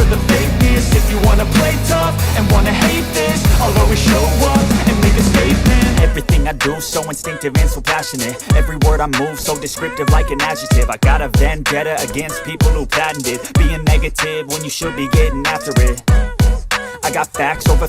the fakeness. If you wanna play tough and wanna hate this, I'll always show up and make a statement. Everything I do so instinctive and so passionate. Every word I move so descriptive like an adjective. I got a vendetta against people who patented being negative when you should be getting after it. I got facts over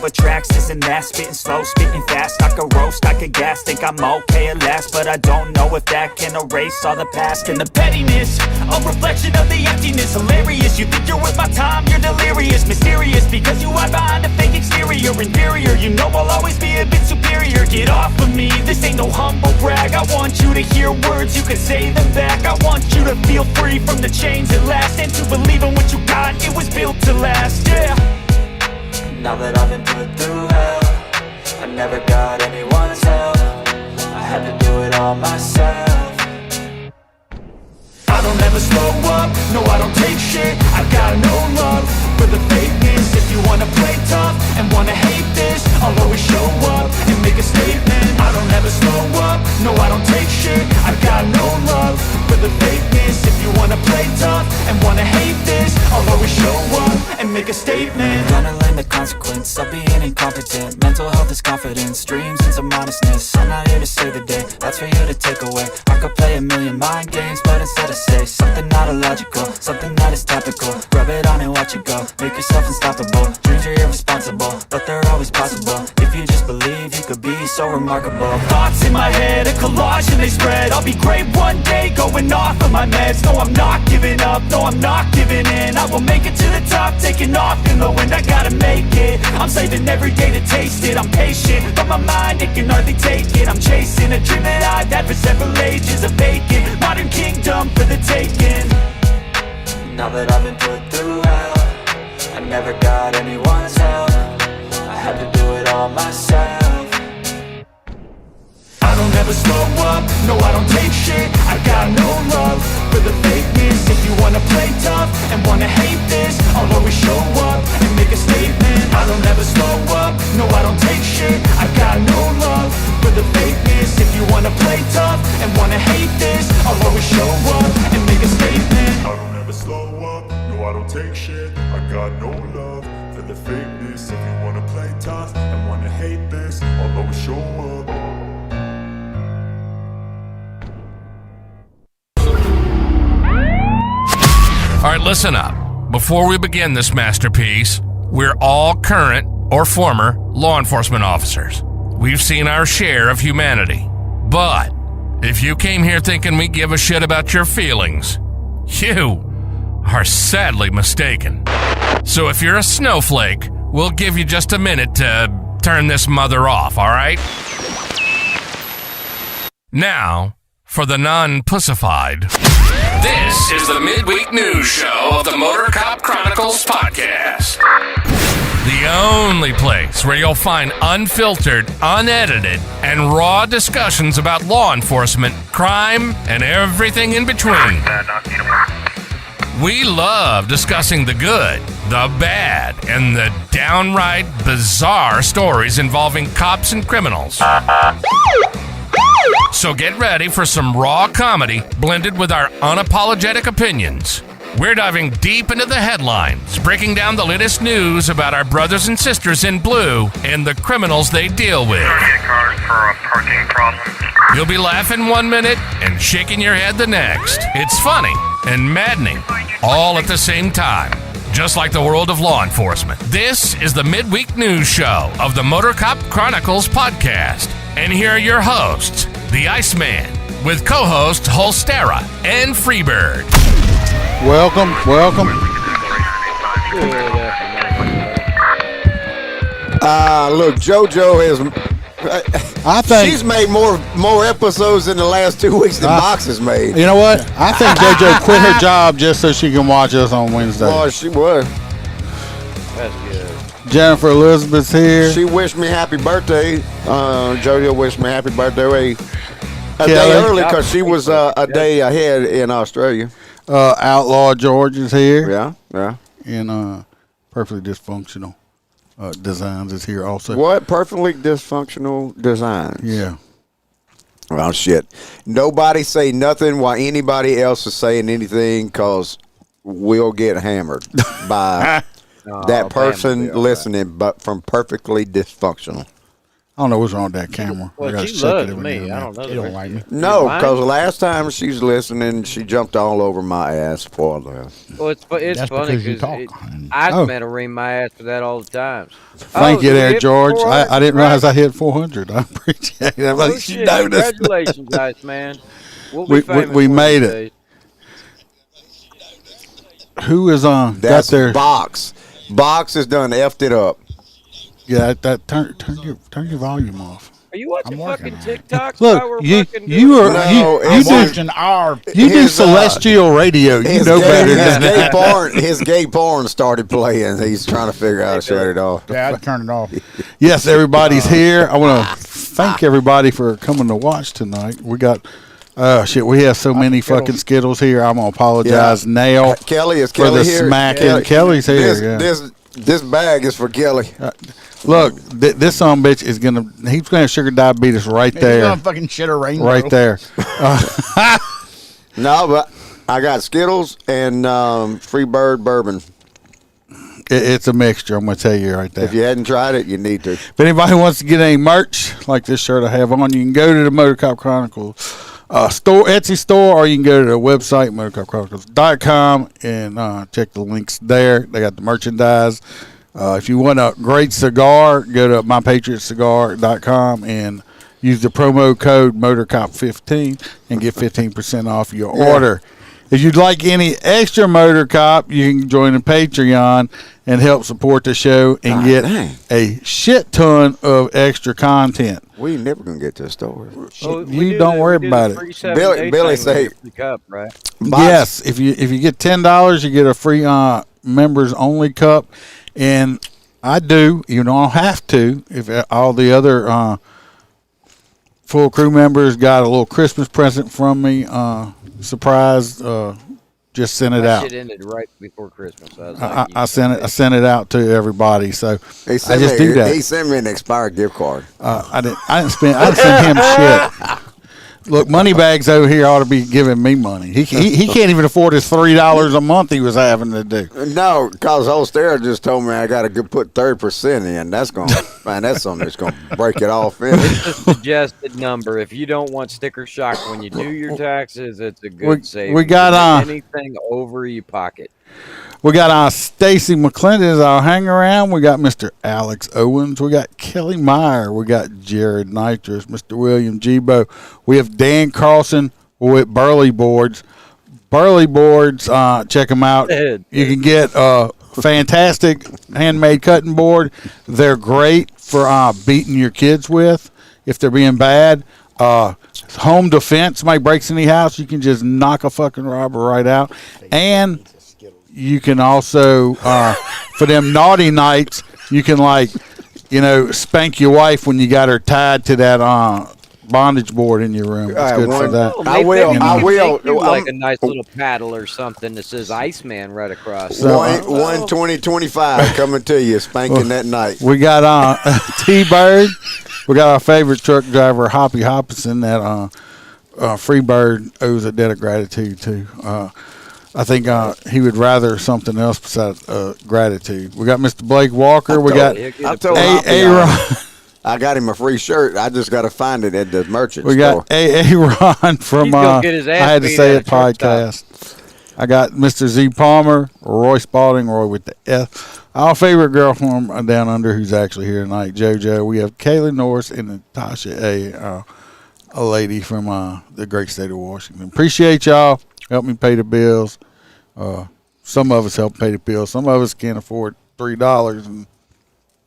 tracks, this and that. Spitting slow, spitting fast, I could roast, I could gas. Think I'm okay at last, but I don't know if that can erase all the past. And the pettiness, a reflection of the emptiness. Hilarious, you think you're worth my time, you're delirious. Mysterious, because you hide behind a fake exterior. Inferior, you know I'll always be a bit superior. Get off of me, this ain't no humble brag. I want you to hear words, you can say them back. I want you to feel free from the chains at last, and to believe in what you got, it was built to last, yeah. Now that I've been put through hell, I never got anyone's help. I had to do it all myself. I don't ever slow up, no I don't take shit. I got no love for the fakeness. If you wanna play tough and wanna hate this, I'll always show up and make a statement. I don't ever slow up, no I don't take shit. I got no love for the fakeness. If you wanna play tough and wanna hate this, I'll always show up and make a statement. Gonna learn the consequence of being incompetent. Mental health is confidence, dreams and some honestness. I'm not here to save the day, that's for you to take away. I could play a million mind games, but instead I say something not illogical, something that is topical. Rub it on and watch it go, make yourself unstoppable. Dreams are irresponsible, but they're always possible. If you just believe, you could be so remarkable. Thoughts in my head, a collage and they spread. I'll be great one day, going off of my meds. No, I'm not giving up, no, I'm not giving in. I will make it to the top, taking off in the wind. I gotta make it, I'm saving every day to taste it. I'm patient, but my mind, it can hardly take it. I'm chasing a dream that I've had for several ages. A vacant, modern kingdom for the taking. Now that I've been put through hell, I never got anyone's help. I had to do it all myself. I don't ever slow up, no I don't take shit. I got no love for the fakeness. If you wanna play tough and wanna hate this, I'll always show up and make a statement. I don't ever slow up, no I don't take shit. I got no love for the fakeness. If you wanna play tough and wanna hate this, I'll always show up and make a statement. I don't ever slow up, no I don't take shit. I got no love for the fakeness. If you wanna play tough and wanna hate this, I'll always show up. All right, listen up. Before we begin this masterpiece, we're all current or former law enforcement officers. We've seen our share of humanity. But if you came here thinking we give a shit about your feelings, you are sadly mistaken. So if you're a snowflake, we'll give you just a minute to turn this mother off, all right? Now, for the non-pussified. This is the midweek news show of the Motorcop Chronicles podcast. The only place where you'll find unfiltered, unedited, and raw discussions about law enforcement, crime, and everything in between. We love discussing the good, the bad, and the downright bizarre stories involving cops and criminals. So get ready for some raw comedy blended with our unapologetic opinions. We're diving deep into the headlines, breaking down the latest news about our brothers and sisters in blue and the criminals they deal with. Cars for a parking problem. You'll be laughing one minute and shaking your head the next. It's funny and maddening, all at the same time. Just like the world of law enforcement. This is the midweek news show of the Motorcop Chronicles podcast. And here are your hosts, the Iceman, with co-hosts Holstera and Freebird. Welcome. Look, JoJo has. I think she's made more episodes in the last 2 weeks than Mox has made. You know what? I think JoJo quit her job just so she can watch us on Wednesday. Oh, she would. That's good. Jennifer Elizabeth's here. She wished me happy birthday. JoJo wished me happy birthday a Kelly. day early because she was a day ahead in Australia. Outlaw George is here. Yeah. And Perfectly Dysfunctional Designs is here also. What? Perfectly Dysfunctional Designs. Yeah. Well, shit. Nobody say nothing while anybody else is saying anything because will get hammered by that person listening, but from perfectly dysfunctional. I don't know what's wrong with that camera. I Well, gotta she check loves it every me. now I and don't know. They don't like me. No, Mine? because last time she's listening, she jumped all over my ass for that. Well, it's That's funny because you because talk. Iceman will ring my ass for that all the time. Thank you did we there, hit George. 400? I didn't realize I hit 400. I appreciate it. I'm Oh, like, she shit. noticed. Congratulations, Iceman. We'll be We famous we one made of it. these Who is on? That's got their Box. Box has done effed it up. yeah. That turn your volume off. Are you watching working fucking on it. TikToks Look, while we're you fucking you doing are it? No, you it's do Watching our you do his, celestial radio. You know better than that. His gay porn started playing. He's trying to figure out how to shut it off. dad turn it off. Yes, everybody's here. I want to thank everybody for coming to watch tonight. We got shit. We have so many fucking Skittles here. I'm gonna apologize now Kelly, is for Kelly the here? smacking. Kelly's here. This bag is for Kelly. Look, this son of a bitch is he's gonna have sugar diabetes right He's there, gonna fucking shit a rainbow. right there. No, but I got Skittles and Freebird bourbon. It's a mixture. I'm gonna tell you right there. If you hadn't tried it, you need to. If anybody wants to get any merch like this shirt I have on, you can go to the Motorcop Chronicles store, Etsy store, or you can go to the website, motorcopchronicles.com, and check the links there. They got the merchandise. If you want a great cigar, go to mypatriotcigar.com and use the promo code MotorCop15 and get 15% off your order. If you'd like any extra Motorcop, you can join the Patreon and help support the show and get a shit ton of extra content. We ain't never gonna get to the store. Oh, You don't worry about it. Billy say- cup, right? Yes, if you get $10, you get a free members only cup, and I do. You don't have to. If all the other full crew members got a little Christmas present from me, surprise. Just sent it That out. shit ended right before Christmas. I sent it out to everybody. So I just do that. He sent me an expired gift card. I didn't send him shit. Look, Moneybags over here ought to be giving me money. He can't even afford his $3 a month he was having to do. No, because Ostera just told me I got to put 30% in. That's that's something that's gonna break it off. It's a suggested number. If you don't want sticker shock when you do your taxes, it's a good savings. We got anything over your pocket. We got Stacy McClendon, our hang around. We got Mr. Alex Owens. We got Kelly Meyer. We got Jared Nitrous, Mr. William Gibo. We have Dan Carlson with Burley Boards. Burley Boards, check them out. You can get a fantastic handmade cutting board. They're great for beating your kids with if they're being bad. Home defense, somebody breaks in the house, you can just knock a fucking robber right out. And you can also, for them naughty nights, you can spank your wife when you got her tied to that bondage board in your room. It's good for that. Well, I will. I will. Like a nice little paddle or something that says Iceman right across. So, 1/20/25 coming to you, spanking that night. We got T-Bird. We got our favorite truck driver, Hoppy Hopkinson, that Freebird owes a debt of gratitude to. I think he would rather something else besides gratitude. We got Mr. Blake Walker. We got I told Ron. I got him a free shirt. I just got to find it at the merchant We store. got Ron from He's gonna get his ass I had to beat say at it a truck stop. podcast. I got Mr. Z Palmer, Roy Spalding, Roy with the F. Our favorite girl from down under who's actually here tonight, JoJo. We have Kayla Norris and Natasha a lady from the great state of Washington. Appreciate y'all. Help me pay the bills. Some of us help pay the bills. Some of us can't afford $3 and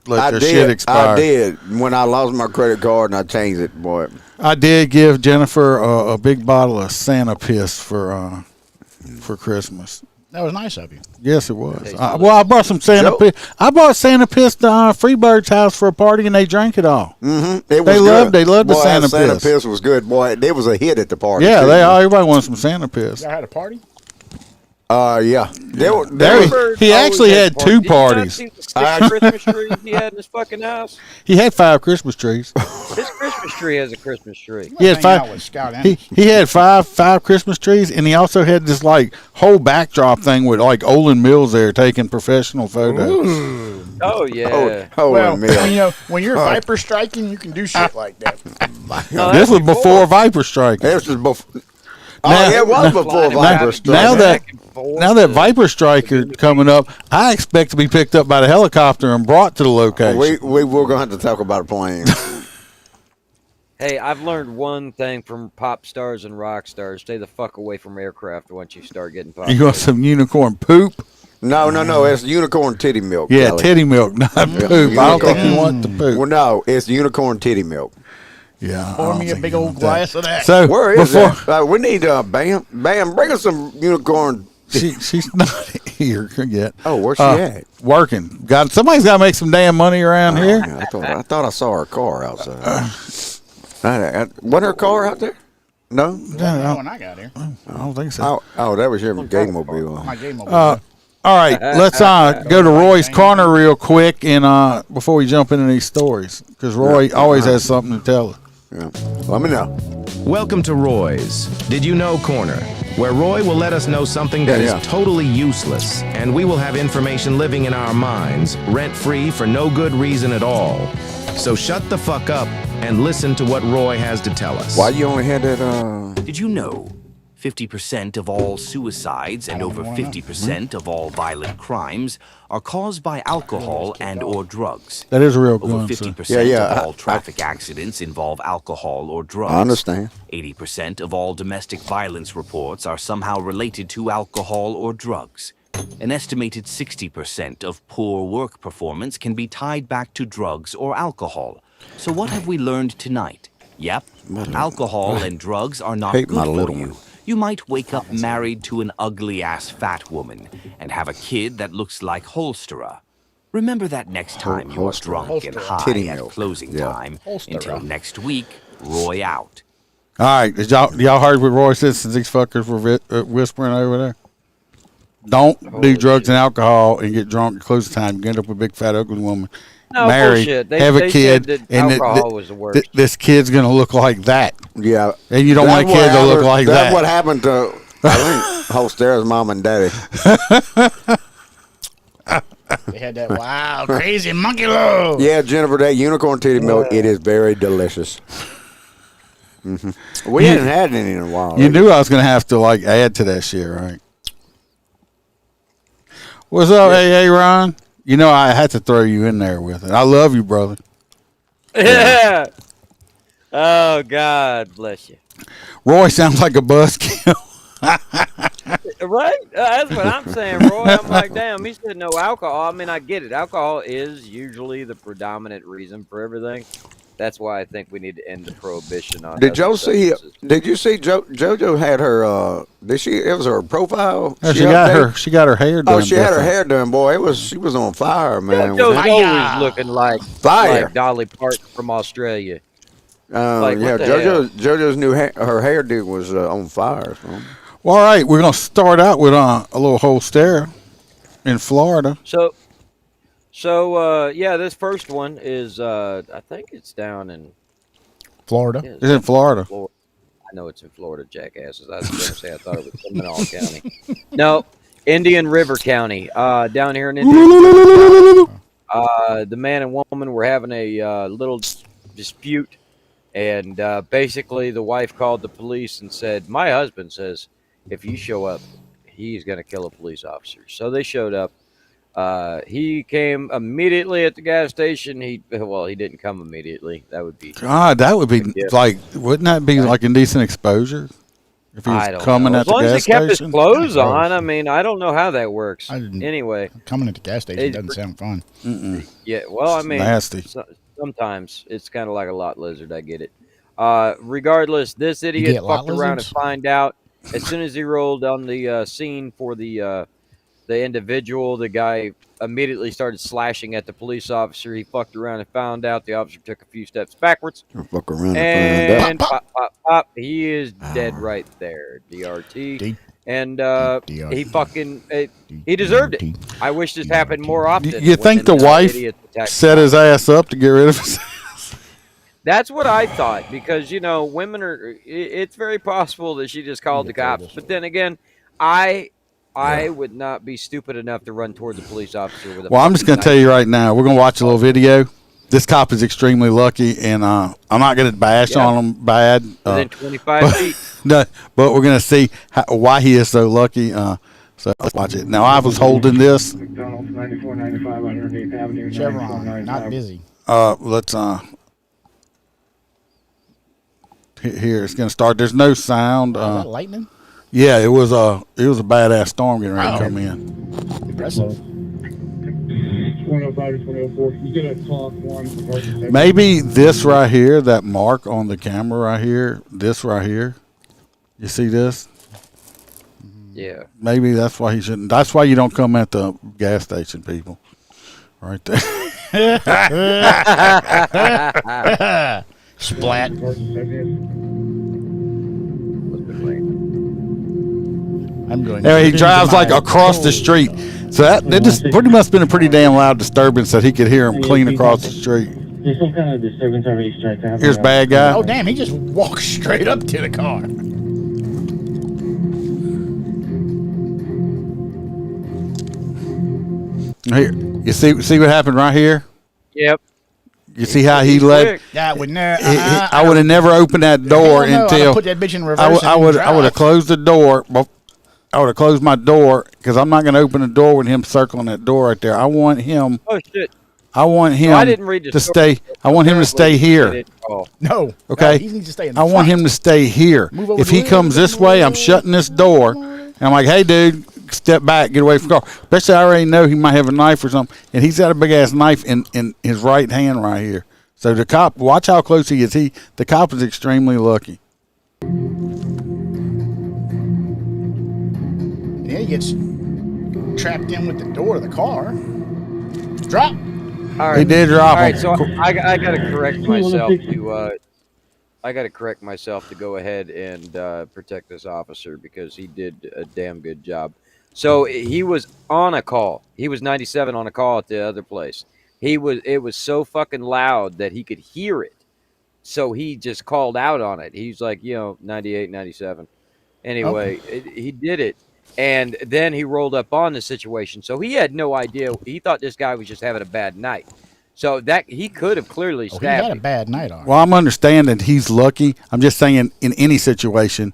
let their shit expire. I did when I lost my credit card and I changed it, boy. I did give Jennifer a big bottle of Santa Piss for Christmas. That was nice of you. Yes, it was. I brought some Santa Piss. I brought Santa Piss to Freebird's house for a party, and they drank it all. Mm-hmm. They loved the boy, Santa Santa Piss. Piss was good, boy. It was a hit at the party. Yeah, too. everybody wanted some Santa Piss. Y'all had a party? Yeah. He actually had two parties. Did you not see the 6 Christmas trees he had in his fucking house? He had 5 Christmas trees. His Christmas tree has a Christmas tree. He had Hang out five. with Scout He had five Christmas trees, and he also had this like whole backdrop thing with like Olin Mills there taking professional photos. Oh yeah. Well, man. when you're viper striking, you can do shit like that. No, This was that's before Viper Strike. This was before. Now- it was before Flying Viper around Strike. now that- back and forth Now that to- Viper Striker coming up, I expect to be picked up by the helicopter and brought to the location. we're going to have to talk about a plane. Hey, I've learned one thing from pop stars and rock stars: stay the fuck away from aircraft once you start getting popular. You want some unicorn poop? No, it's unicorn titty milk. Yeah, Kelly. titty milk, not poop. I don't think you want the poop. Well, no, it's unicorn titty milk. Yeah. I Pour don't me a think big you old want that. glass of that. So Where is before that? We need Bam, bring us some unicorn. she's not here yet. Oh, where's she at? Working. Somebody's got to make some damn money around here. Yeah, I thought I saw her car outside. Wasn't her car out there? No. No, when I got here, I don't think so. Oh, that was your game mobile. my game over. All right, let's go to Roy's corner real quick, and before we jump into these stories, because Roy always has something to tell us. Yeah. Let me know. Welcome to Roy's Did You Know Corner, where Roy will let us know something that is Yeah. totally useless, and we will have information living in our minds, rent-free for no good reason at all. So shut the fuck up and listen to what Roy has to tell us. Why you only had that? Did you know 50% of all suicides and over 50% of all violent crimes are caused by alcohol and or drugs? That is a real Over gun. 50% Yeah, of all traffic accidents involve alcohol or drugs. I understand. 80% of all domestic violence reports are somehow related to alcohol or drugs. An estimated 60% of poor work performance can be tied back to drugs or alcohol. So what have we learned tonight? Yep, alcohol and drugs are not Hate good my for little you. one. You might wake up married to an ugly-ass fat woman and have a kid that looks like Holsterer. Remember that next time you are Holsterer. drunk and high Titty at milk. closing Yeah. time. Holsterer. Until next week, Roy out. All right, y'all heard what Roy said since these fuckers were whispering over there? Don't do drugs and alcohol and get drunk at closing time. You end up with a big fat ugly woman. No, married, bullshit. have a They kid, said that and alcohol was the worst. this kid's gonna look like that, Yeah. and you don't want a kid to look like that. That's what happened to I think Holster's mom and daddy. They had that wow, crazy monkey love. Yeah, Jennifer, that unicorn titty milk, it is very delicious. We hadn't had any in a while. You knew I was gonna have to like add to that shit, right? What's up, AA Ron? You know I had to throw you in there with it. I love you, brother. Yeah. Oh God bless you. Roy sounds like a buzzkill. Right? That's what I'm saying, Roy. I'm like, damn, he said no alcohol. I mean, I get it. Alcohol is usually the predominant reason for everything. That's why I think we need to end the prohibition on. Did other Joe see? substances. Did you see JoJo had her? Did she? It was her profile. Oh, she got her hair done. Oh, she had her different. hair done, boy. She was on fire, man. Joe's Was always looking like Fire. like Dolly Parton from Australia. it? like, Yeah, what the hell? JoJo's new her hairdo was on fire. So. Well, all right, we're gonna start out with a little Holstera in Florida. So yeah, this first one is I think it's down in Florida. yeah, It's in Florida. Florida. I know it's in Florida, jackasses. I was going to say I thought it was Seminole County. No, Indian River County. Down here in Indian River. The man and woman were having a little dispute, and basically the wife called the police and said, "My husband says if you show up, he's going to kill a police officer." So they showed up. He came immediately at the gas station. He didn't come immediately. That would be God, that would be Yeah. like, wouldn't that be like indecent exposure if he I was don't coming know. at As the long as gas he kept station? his clothes on. I mean, I don't know how that works. I didn't- Anyway, Coming at the gas station Hey, doesn't sound fun. yeah. Well, I mean, nasty. sometimes it's kind of like a lot lizard. I get it. Regardless, this idiot get lot fucked around and lizards? find out as soon as he rolled on the scene for the individual. The guy immediately started slashing at the police officer. He fucked around and found out. The officer took a few steps backwards. Fuck around and find out. And pop, pop, pop. He is dead right there. DRT. D- And DRT. he fucking he deserved it. I wish this happened more often. You think the when, wife idiots attack set his ass up to get rid of his That's what I thought because women are. It's very possible that she just called the cops. But then again, I would not be stupid enough to run towards a police officer with a. Well, I'm just going to tell you right now. We're going to watch a little video. This cop is extremely lucky, and I'm not going to bash on him bad. Within 25 feet. No, but we're going to see why he is so lucky. So let's watch it. Now, I was holding this. Chevron, not busy. Let's here. It's going to start. There's no sound. Is that lightning? Yeah, it was a badass storm getting ready to come in. Impressive. Maybe this right here, that mark on the camera right here, this right here. You see this? Yeah. Maybe that's why he shouldn't. That's why you don't come at the gas station, people. Right there. Splat. I'm going. He drives like across the street. So that just pretty must have been a pretty damn loud disturbance that he could hear him clean across the street. There's some kind of disturbance already strike. Here's bad guy. Oh damn! He just walked straight up to the car. Here, you see what happened right here? Yep. You see how he led? That would never. I would have never opened that door until put that bitch in reverse. I would have closed the door. I would have closed my door because I'm not going to open the door with him circling that door right there. I want him. Oh shit! I want him I didn't read the to story. stay. I want him to stay here. No. Okay. No, he needs to stay in the I want front. him to stay here. Move over If to he the comes left, this way, I'm shutting this door. And I'm like, hey, dude, step back, get away from the car. Especially I already know he might have a knife or something. And he's got a big-ass knife in his right hand right here. So the cop, watch how close he is. The cop is extremely lucky. Yeah, he gets trapped in with the door of the car. Drop. All right. He did drop All right, him. so I got to correct myself to. I got to correct myself to go ahead and protect this officer because he did a damn good job. So he was on a call. He was 97 on a call at the other place. It was so fucking loud that he could hear it. So he just called out on it. He's like, 98, 97. Anyway, he did it. And then he rolled up on the situation. So he had no idea. He thought this guy was just having a bad night. So that he could have clearly He stabbed had a him. bad night on. Well, I'm understanding he's lucky. I'm just saying in any situation,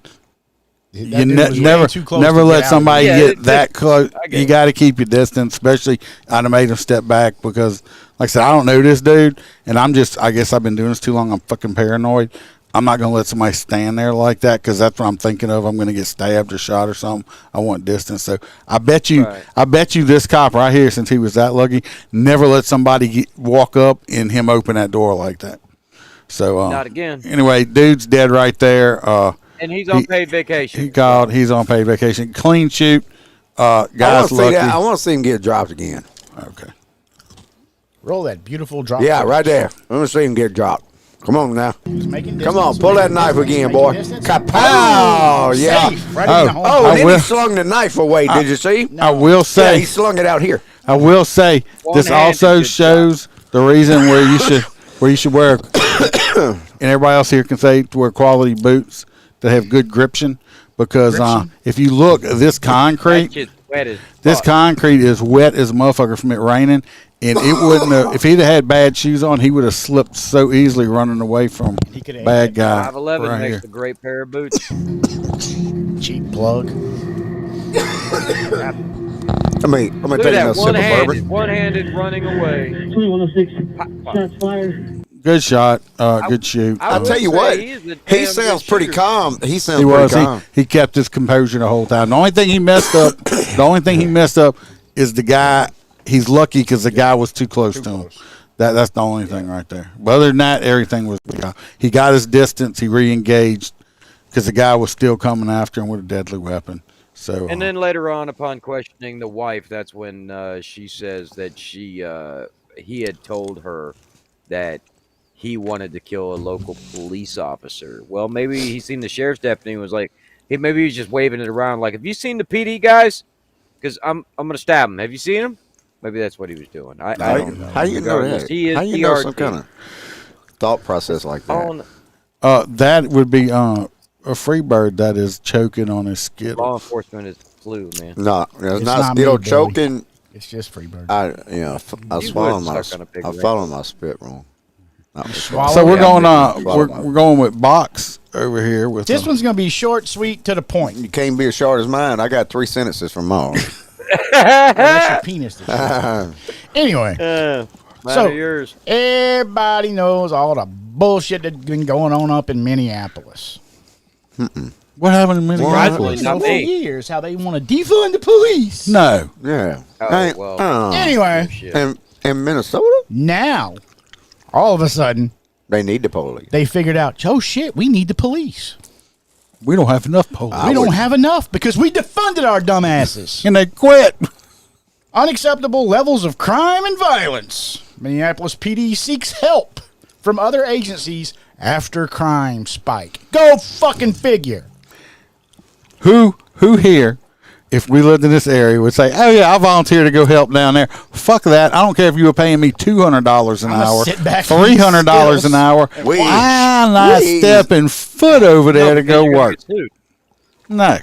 you never let somebody get that close. You got to keep your distance, especially I'd have made him step back because, like I said, I don't know this dude, and I guess I've been doing this too long. I'm fucking paranoid. I'm not going to let somebody stand there like that because that's what I'm thinking of. I'm going to get stabbed or shot or something. I want distance. So I bet you this cop right here, since he was that lucky, never let somebody walk up and him open that door like that. So Not again. Anyway, dude's dead right there. And he's on paid vacation. He's on paid vacation. Clean shoot. Guy's lucky. I want to see him get dropped again. Okay. Roll that beautiful drop. Yeah, right there. I want to see him get dropped. Come on now. Come on, pull that knife again, boy. Kapow! Yeah. And then he slung the knife away. Did you see? I will say. Yeah, he slung it out here. I will say this also shows the reason where you should wear, and everybody else here can say to wear quality boots that have good gription because if you look, this concrete is wet as a motherfucker from it raining. And it wouldn't have, if he'd have had bad shoes on, he would have slipped so easily running away from bad guy. 5'11" right makes here. a great pair of boots. Cheap plug. I'm gonna take another sip of bourbon. One-handed running away. 2106. Shots fired. Good shot. Good shoot. I'll tell you what. He sounds pretty calm. He sounds pretty calm. He kept his composure the whole time. The only thing he messed up is the guy. He's lucky because the guy was too close to him. That's the only thing right there. But other than that, everything was. He got his distance. He re-engaged because the guy was still coming after him with a deadly weapon. So. And then later on, upon questioning the wife, that's when she says that he had told her that he wanted to kill a local police officer. Well, maybe he seen the sheriff's deputy and was like, maybe he was just waving it around like, have you seen the PD guys? Because I'm gonna stab him. Have you seen him? Maybe that's what he was doing. I don't know. How you know that? He is How you know some kind of? thought process like that? That would be a free bird that is choking on his skittle. Law enforcement is flu, man. No, it's It's not not skittle me, Billy. choking. It's just Freebird. I You swallowed would my suck on a pig I ring. swallowed my spit wrong. Not my Swallow So we're it. going we're going with Box over here with This one's going to be short, sweet, to the point. You can't be as short as mine. I got 3 sentences from mine. That's your penis. Anyway, Mine So- are yours. everybody knows all the bullshit that's been going on up in Minneapolis. what happened in Surprisingly, Minneapolis? not For me. years, how they want to defund the police. No. Yeah. Oh, well. Anyway, Shit. In Minnesota, now, all of a sudden, they need the police. they figured out, oh shit, we need the police. We don't have enough police. We don't have enough because we defunded our dumbasses. And they quit. Unacceptable levels of crime and violence. Minneapolis PD seeks help from other agencies after crime spike. Go fucking figure. Who here, if we lived in this area, would say, "Oh yeah, I'll volunteer to go help down there." Fuck that! I don't care if you were paying me $200 an I'ma hour, sit back $300 and an hour. We- I'm not we- stepping foot over there to because go you're gonna work. get sued. No,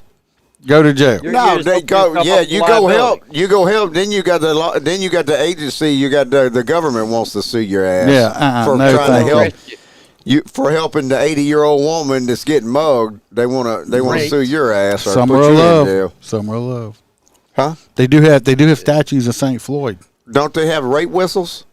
go to jail. You're No, just they opening go. yourself Yeah, up to you go liability. help. You go help. Then you got the law. Then you got the agency. You got the government wants to sue your ass. Yeah, for no trying thank to you. help you for helping the 80-year-old woman that's getting mugged. They want to Raped. sue your ass or Summer put of you in love. jail. Summer of love. Huh? They do have statues of St. Floyd. Don't they have rape whistles?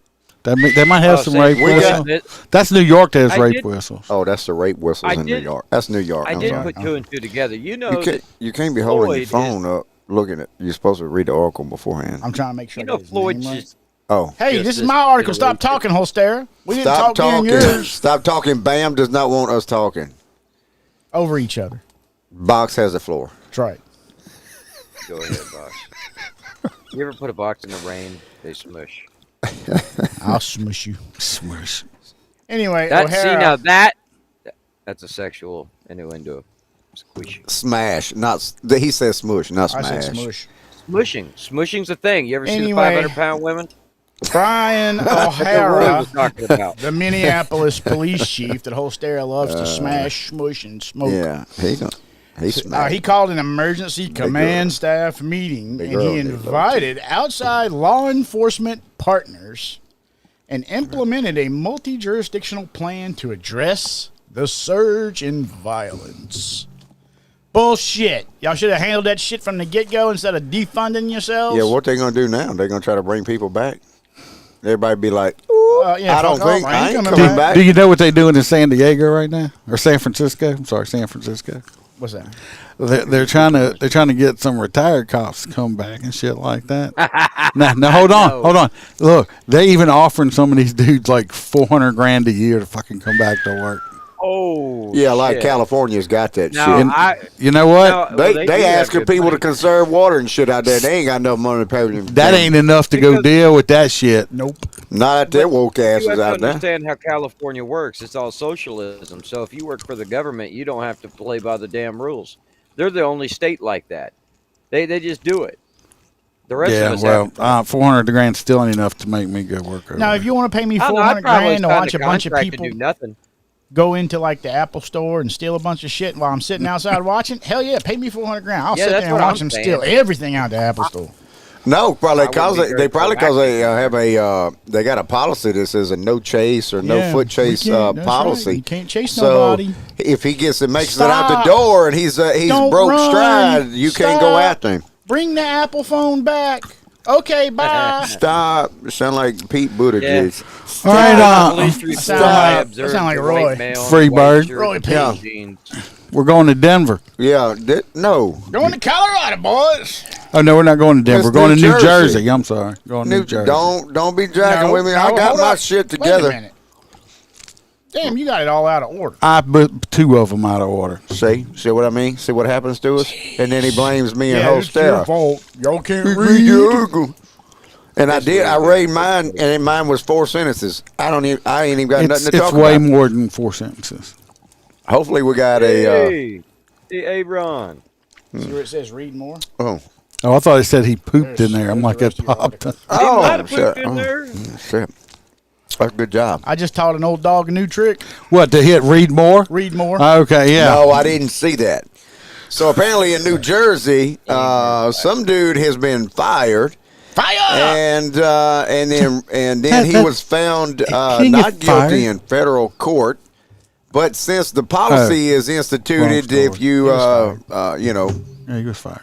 They might have Oh, some see, rape we whistles. got- That's New York that has I rape did- whistles. Oh, that's the rape whistles I in New did- York. That's New York. I I'm did sorry. put two and two together. You know, You can't be holding your Floyd phone up looking at. You're supposed to read the article beforehand. I'm trying to make sure. you I know get his Floyd name right. just Oh, Hey, Just this is this my article. Stop generation. talking, Holstera. We didn't stop talk during talking. yours Stop talking. Bam does not want us talking. over each other. Box has the floor. That's right. go ahead, box. You ever put a box in the rain? They smush. I'll smush you. Smush. Anyway, That see O'Hara, now that's a sexual innuendo. Squish. Smash, not. He says smush, not I smash. said smush. Smushing's a thing. You ever see the Anyway. 500-pound women? Brian That's what Roy O'Hara, was talking about. the Minneapolis police chief that Holstera loves to smash, smush, and smoke. Yeah, he smashed. He called an emergency command staff meeting, Big and girl, he big girl. invited outside law enforcement partners and implemented a multi-jurisdictional plan to address the surge in violence. Bullshit. Y'all should have handled that shit from the get-go instead of defunding yourselves. Yeah, what they gonna do now? They gonna try to bring people back? Everybody be like, yeah, I don't fuck off. think I ain't I ain't coming coming back. Do you know what they're doing in San Diego right now, or San Francisco? I'm sorry, San Francisco. What's that? They're trying to get some retired cops to come back and shit like that. now hold on. Look, they even offering some of these dudes like $400,000 a year to fucking come back to work. Oh, Yeah, like shit. California's got that Now, shit. I, You know what? now, They well, do asking have good people money. to conserve water and shit out there. They ain't got enough money to pay them. That ain't enough to go Because- deal with that shit. Nope. Not at their woke You asses have to out there. understand how California works. It's all socialism. So if you work for the government, you don't have to play by the damn rules. They're the only state like that. They just do it. The rest Yeah, of us well, have. $400,000 still ain't enough to make me go work over. Now, if you want to pay me I don't know, I'd $400,000 probably to sign watch the a bunch of contract people to do nothing. go into like the Apple store and steal a bunch of shit while I'm sitting outside watching, hell yeah, pay me $400,000. I'll Yeah, sit that's there and what I'm watch them saying. steal everything out the Apple store. No, probably I would because be very they probably because they proactive. have a they got a policy that says a no chase or no Yeah, foot we chase can't- that's policy. right. You can't chase So nobody. if he makes it out Stop. the door and he's Don't broke run. stride, you can't go Stop. after him. Bring the Apple phone back. Okay, bye. Stop! Sound like Pete Buttigieg. All right, Police report, sound I like- observed sound like a Roy. white male in Free a white bird. shirt Roy and Pete. blue jeans. we're going to Denver. Yeah, no. Going to Colorado, boys. Oh no, we're not going to Denver. We're It's going to New New Jersey. Jersey. I'm sorry, going to New Jersey. Don't be dragging No, with me. I no, got hold my up. shit Wait a together. minute. Damn, you got it all out of order. I put two of them out of order. See what I mean? See what happens to us? And then he blames me and it's your Holstera. fault. Y'all can't Read read. your uncle. And I did. I read mine, and mine was 4 sentences. I ain't even got It's nothing to talk way about. more than 4 sentences. Hopefully, we got a. Hey, Ron. See where it says read more? Oh, Oh, I thought it said he pooped There's- in there. I'm there's like the that rest of your popped. article. He might oh, have shit. pooped in there. Shit. That's a good job. I just taught an old dog a new trick. What, to hit read more? Read more. Okay, yeah. No, I didn't see that. So apparently in New Jersey, some dude has been fired. And then he was found not guilty in federal court. But since the policy is instituted, if you yeah, he was fired.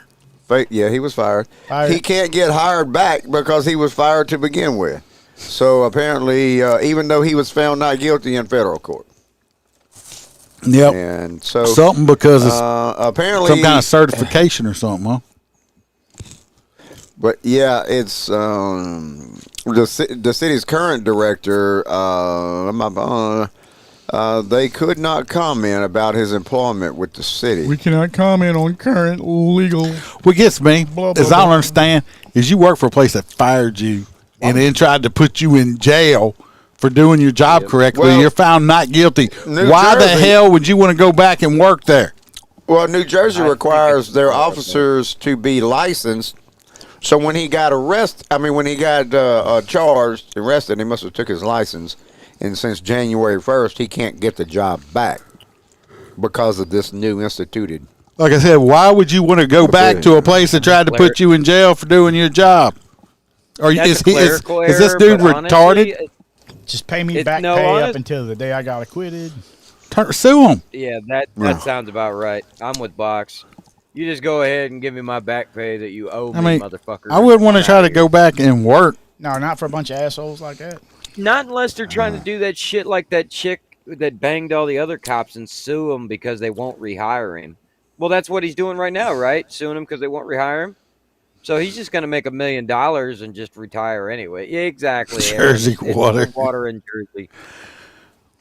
Yeah, he was fired. He can't get hired back because he was fired to begin with. So apparently, even though he was found not guilty in federal court. Yep. And so something because it's apparently some kind of certification or something, huh? But yeah, it's the city's current director. They could not comment about his employment with the city. We cannot comment on current legal. What gets me, as I don't understand, is you work for a place that fired you and then tried to put you in jail for doing your job correctly. Well, you're found not guilty. Why the hell would you want to go back and work there? Well, New Jersey requires their officers to be licensed. So when he got when he got charged, arrested, he must have took his license. And since January 1st, he can't get the job back because of this new instituted. Like I said, why would you want to go back to a place that tried to put you in jail for doing your job? Or is this dude retarded? Honestly, just pay me back pay up until the day I got acquitted. Sue him. Yeah, that sounds about right. I'm with Box. You just go ahead and give me my back pay that you owe me, motherfucker. I wouldn't want to try to go back and work. No, not for a bunch of assholes like that. Not unless they're trying to do that shit like that chick that banged all the other cops and sue him because they won't rehire him. Well, that's what he's doing right now, right? Suing him because they won't rehire him? So he's just going to make $1 million and just retire anyway. Yeah, exactly. Jersey water. Water in Jersey.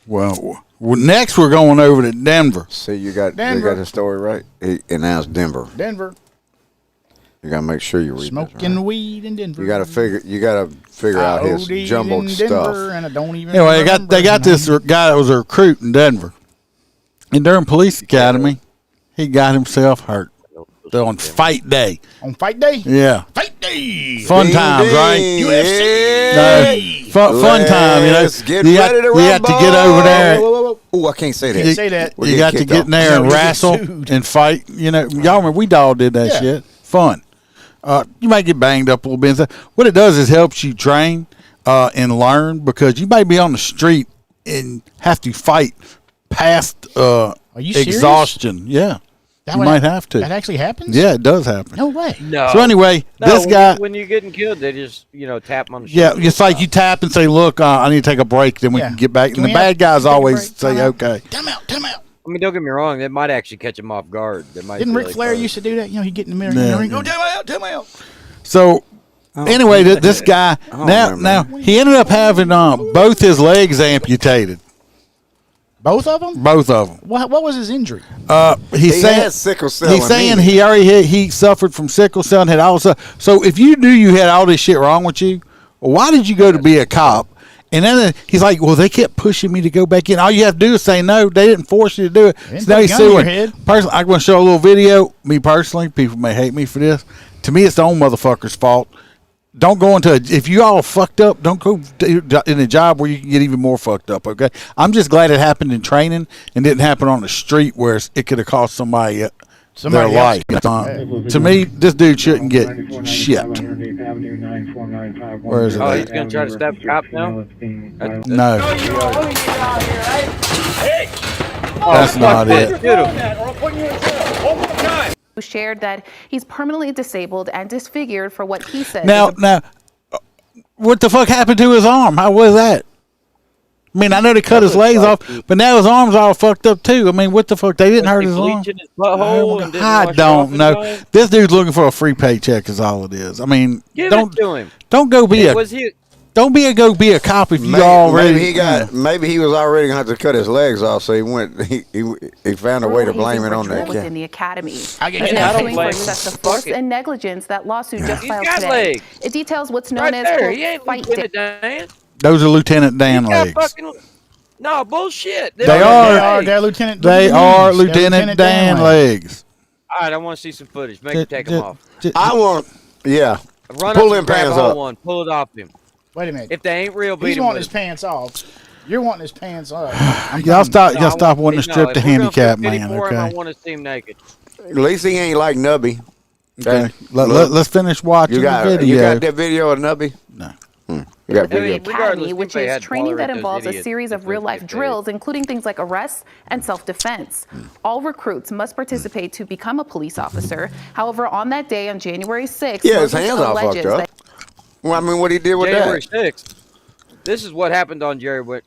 Well, next we're going over to Denver. See, you got the story right. And now it's Denver. You gotta make sure you read smoking weed in Denver. You gotta figure out his jumbled stuff. And I don't even anyway, they got this guy that was a recruit in Denver, and during police academy, he got himself hurt on fight day. On fight day? Yeah. Fight day. Fun times, right? UFC. Fun time. You know, you got to get over there. Oh, I can't say that. Can't say that. You got to get in there and wrestle and fight. You know, y'all remember we all did that shit. Fun. You might get banged up a little bit. What it does is helps you train and learn, because you might be on the street and have to fight past exhaustion. Yeah. You might have to. That actually happens? Yeah, it does happen. No way. No. So anyway, this guy. When you're getting killed, they just tap him on the shoulder. Yeah, it's like you tap and say, "Look, I need to take a break, then we can get back." And the bad guys always say, "Okay." Time out. I mean, don't get me wrong. That might actually catch him off guard. Didn't Ric Flair used to do that? He'd get in the mirror and ring, go, time out. So, anyway, this guy, now he ended up having both his legs amputated. Both of them? Both of them. What was his injury? He had sickle cell. He's saying he suffered from sickle cell and had all this stuff. So if you knew you had all this shit wrong with you, why did you go to be a cop? And then he's like, well, they kept pushing me to go back in. All you have to do is say no. They didn't force you to do it. So now he's suing. Personally, I'm going to show a little video. Me personally, people may hate me for this. To me, it's the own motherfucker's fault. Don't go into if you all fucked up, don't go in a job where you can get even more fucked up, okay? I'm just glad it happened in training and didn't happen on the street where it could have cost somebody their life. To me, this dude shouldn't get shipped. Where is it? Oh, he's going to try to stab a cop now? No. That's not it. Who shared that he's permanently disabled and disfigured for what he said. Now, what the fuck happened to his arm? How was that? I mean, I know they cut his legs off, but now his arm's all fucked up too. I mean, what the fuck? They didn't hurt his arm. I don't know. This dude's looking for a free paycheck, is all it is. I mean, don't go be Don't go be a cop if you already. Maybe he was already gonna have to cut his legs off, so he went. He found a way to blame it on that. Within the academy, suing for excessive force and negligence. That lawsuit just filed today. It details what's known as fight day. Those are Lieutenant Dan legs. No bullshit. They're Lieutenant. They are Lieutenant Dan legs. All right, I want to see some footage. Make him take them off. I want. Yeah. Run pull up, them pants up. Pull it off him. Wait a minute. If they ain't real, beat He's him wanting with his pants off. You're wanting his pants off. Y'all stop wanting to strip the handicap man, I okay? want to see him naked. At least he ain't like Nubby. Okay. Let's finish watching the video. You got that video of Nubby? No. You got The video. Academy, which they is had training that tolerate those involves a idiots series of because real-life they- drills, including things like arrests and self-defense. All recruits must participate to become a police officer. However, on that day, on January 6th, Yeah, his Moses hands all fucked alleges up. that Well, I mean, what he did with January that? 6th. This is what happened on January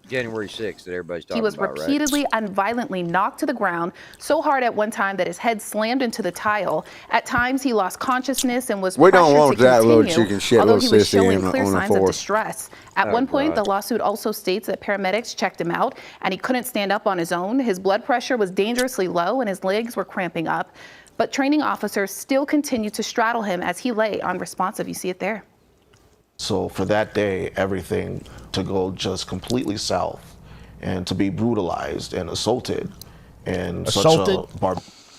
6th that everybody's talking he was about, repeatedly and violently knocked to the ground so hard at one time that his head slammed into the tile. At times, he lost consciousness and was We don't pressured want to that little continue, chicken shit, although little he was sissy showing on clear the signs of force. distress. At Oh, one point, God. the lawsuit also states that paramedics checked him out and he couldn't stand up on his own. His blood pressure was dangerously low and his legs were cramping up. But training officers still continued to straddle him as he lay unresponsive. You see it there. So for that day, everything to go just completely south and to be brutalized and assaulted and such a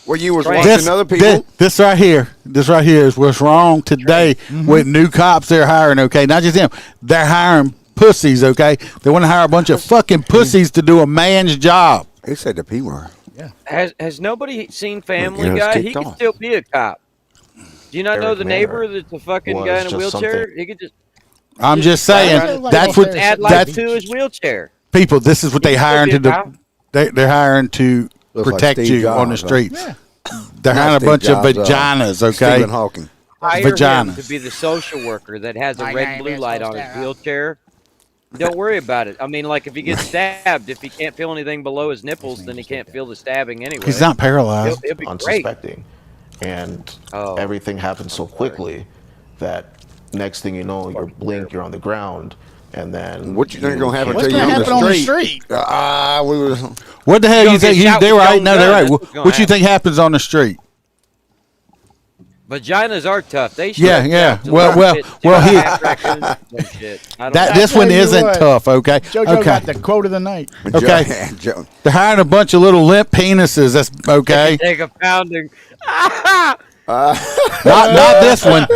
Well, you was watching other people. This right here is what's wrong today with new cops they're hiring, okay? Not just them. They're hiring pussies, okay? They want to hire a bunch of fucking pussies to do a man's job. He said the P word. Yeah. Has nobody seen Family Yeah, it's Guy? He kicked could off. still be a cop. Do you not know Eric the Mayer neighbor that's a fucking was guy in a just wheelchair? something. He could just I'm just saying Like that's what add life that's to his wheelchair. people. This is what they He could hiring be to a do. cop. They're hiring to Looks like protect Steve you on the Jobs, huh? streets. Yeah. They're Not hiring a Steve bunch Jobs, of vaginas, okay? Stephen Hawking. Hire him Vaginas. to be the social worker that has a My red name blue is light on his Ostera. wheelchair. Don't worry about it. I mean, like if he gets stabbed, if he can't feel anything below his nipples, then he can't feel the stabbing anyway. He's not paralyzed. It'll be great. unsuspecting. And everything happens so quickly that next thing you know, you're blink, you're on the ground, and then What you think is gonna happen What's to you going to on happen on the the street? street? We was. What the hell You're you gonna think? get shot They're with right. your No, own they're gun. right. That's What what's gonna you think happens on the street? Vaginas are tough. They Yeah, stretch yeah. out to Well, like well, shit, well, just he- half raccoons and shit. I don't That know. this one tell you isn't what, tough, okay? JoJo Okay. got the quote of the night. Okay. Joe. They're hiring a bunch of little limp penises. That's okay. Take a pounding. Not this one.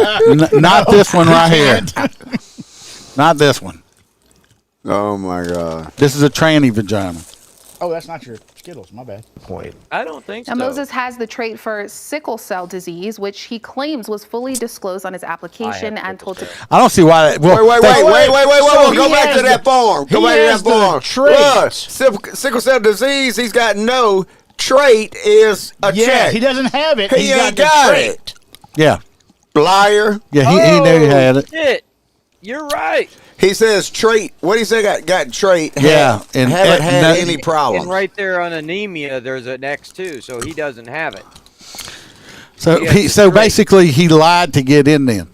Not this one right here. Not this one. Oh my God. This is a tranny vagina. Oh, that's not your Skittles. My bad. point. I don't think Now, so. Moses has the trait for sickle cell disease, which he claims was fully disclosed on his application and told to. I don't see why. That, well, Wait. So Go he back to has that the- form. Go he back to has that the form. traits. Look, sickle cell disease. He's got no trait. Is a Yeah, check. he doesn't have it. He He's ain't got got the trait. it. Yeah. Liar. Yeah. He knew he had it. Shit. You're right. He says trait. What do you say? Got trait. Yeah, and haven't had no- any problems. And right there on anemia, there's an X too, so he doesn't have it. So He has he. the So trait. basically, he lied to get in then.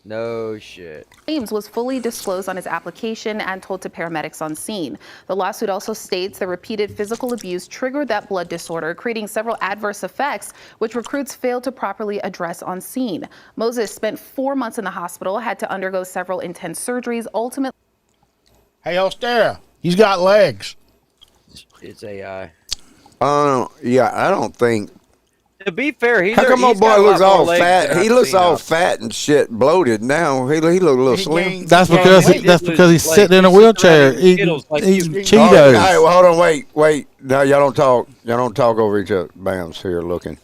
No shit. Claims was fully disclosed on his application and told to paramedics on scene. The lawsuit also states the repeated physical abuse triggered that blood disorder, creating several adverse effects, which recruits failed to properly address on scene. Moses spent 4 months in the hospital, had to undergo several intense surgeries, ultimately. Hey, Ostera, he's got legs. It's AI. Yeah, I don't think. To be fair, he's How come he's old got boy a lot looks more all legs fat? than He I've looks seen all of. fat and shit, bloated now. He look a little slim. That's gained because weight. that's because he's Like, sitting in a he's sitting wheelchair around eating eating Skittles like eating you. Cheetos. All right, well, hold on, wait. No, y'all don't talk. Y'all don't talk over each other. Bam's here looking.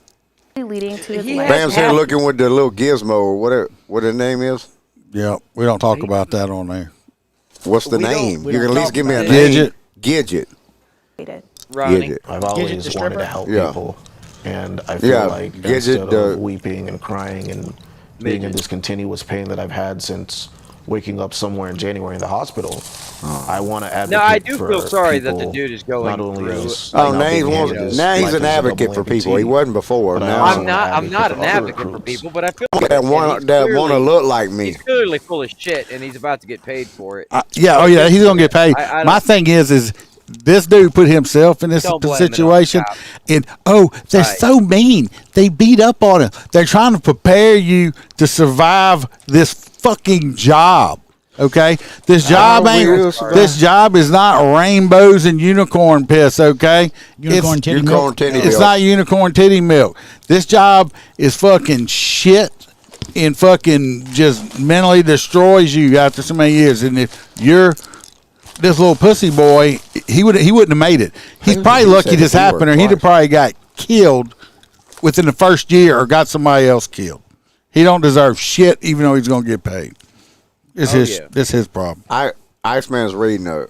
leading to his He leg. has Bam's here looking with the little gizmo. What the name is? Yeah, we don't talk about that on there. What's the We don't- name? we You can don't at least talk give me a about name. Gidget. Gidget. Ronnie. Gidget. I've Gidget always the wanted stripper? to help Yeah. people, and I feel Yeah, like Gidget instead the- of weeping and crying and being in this continuous pain that I've had since waking up somewhere in January in the hospital, I want to advocate No, I do for feel sorry that the people, dude is going not only through. as Oh, not now he's, being handed his now he's life an as a advocate double for people. He amputee, wasn't before. but I Now also I'm not an for other advocate for recruits. people, but I feel like that want to look like me. He's clearly full of shit, and he's about to get paid for it. Yeah, oh yeah, he's gonna get paid. I My don't- thing is this dude put himself in this Don't blame it on the situation, cop. and they're Right. so mean. They beat up on him. They're trying to prepare you to survive this fucking job. Okay, this job This job is not rainbows and unicorn piss. Okay, Unicorn titty milk. titty It's milk. not unicorn titty milk. This job is fucking shit. and fucking just mentally destroys you after so many years. And if you're this little pussy boy, he wouldn't have made it. He's probably lucky this happened, or he'd have probably got killed within the first year, or got somebody else killed. He don't deserve shit, even though he's gonna get paid. This his problem. Iceman's reading a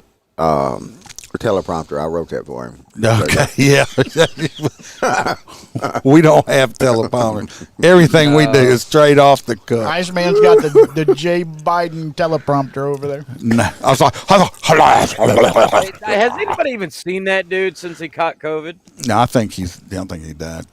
teleprompter. I wrote that for him. Okay, yeah. We don't have teleprompter. Everything we do is straight off the cuff. Iceman's got the J. Biden teleprompter over there. No, I was like, Has anybody even seen that dude since he caught COVID? no, I think he died.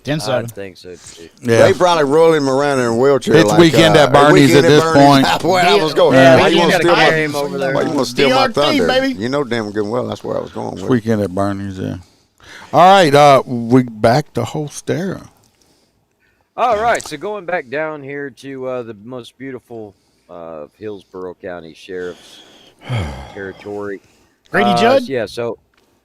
10-7. I think so too. Yeah, They probably roll him around in a wheelchair. It's weekend at Bernie's at this point. That's where I was going. Yeah, Why you you want to gotta steal carry him over there. Why you want to steal my DRT, thunder? baby. You know damn good well that's where I was going with. weekend at Bernie's. Yeah. All right, we back to Holstera. All right, so going back down here to the most beautiful Hillsborough County Sheriff's territory. Grady Judd? Yeah, so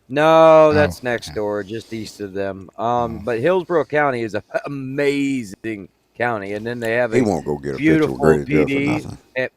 no, that's next door, just east of them. But Hillsborough County is an amazing county, and then they have He a won't go get a beautiful picture with Grady Judd for PD nothing. at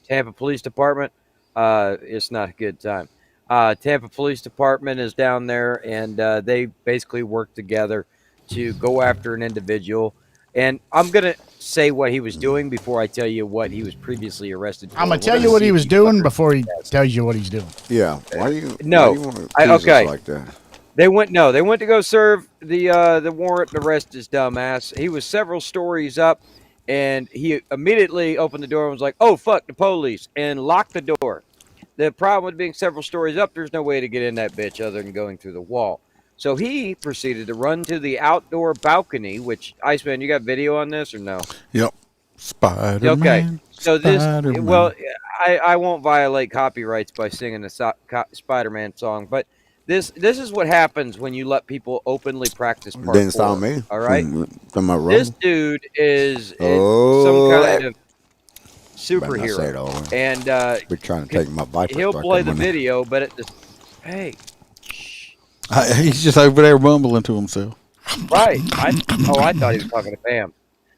Tampa Police Department. It's not a good time. Tampa Police Department is down there, and they basically work together to go after an individual. And I'm going to say what he was doing before I tell you what he was previously arrested for. I'm going to tell you what he was doing before he tells you what he's doing. Yeah. Why do you? No. Why do you want to tease us Okay. like that? They went to go serve the warrant and arrest his dumbass. He was several stories up, and he immediately opened the door and was like, "Oh fuck the police," and locked the door. The problem with being several stories up, there's no way to get in that bitch other than going through the wall. So he proceeded to run to the outdoor balcony, which, Iceman, you got video on this or no? Yep. Spider-Man. Okay. So this, Spider-Man. well, I won't violate copyrights by singing a Spider-Man song, but this is what happens when you let people openly practice parkour. Didn't stop me. All right. From my room. This dude is Oh, some kind of Better not say it all. superhero, and We're trying to take my Viper. he'll back play in the money. video, but at this, hey, He's just over there mumbling to himself. right? I thought he was talking to Pam.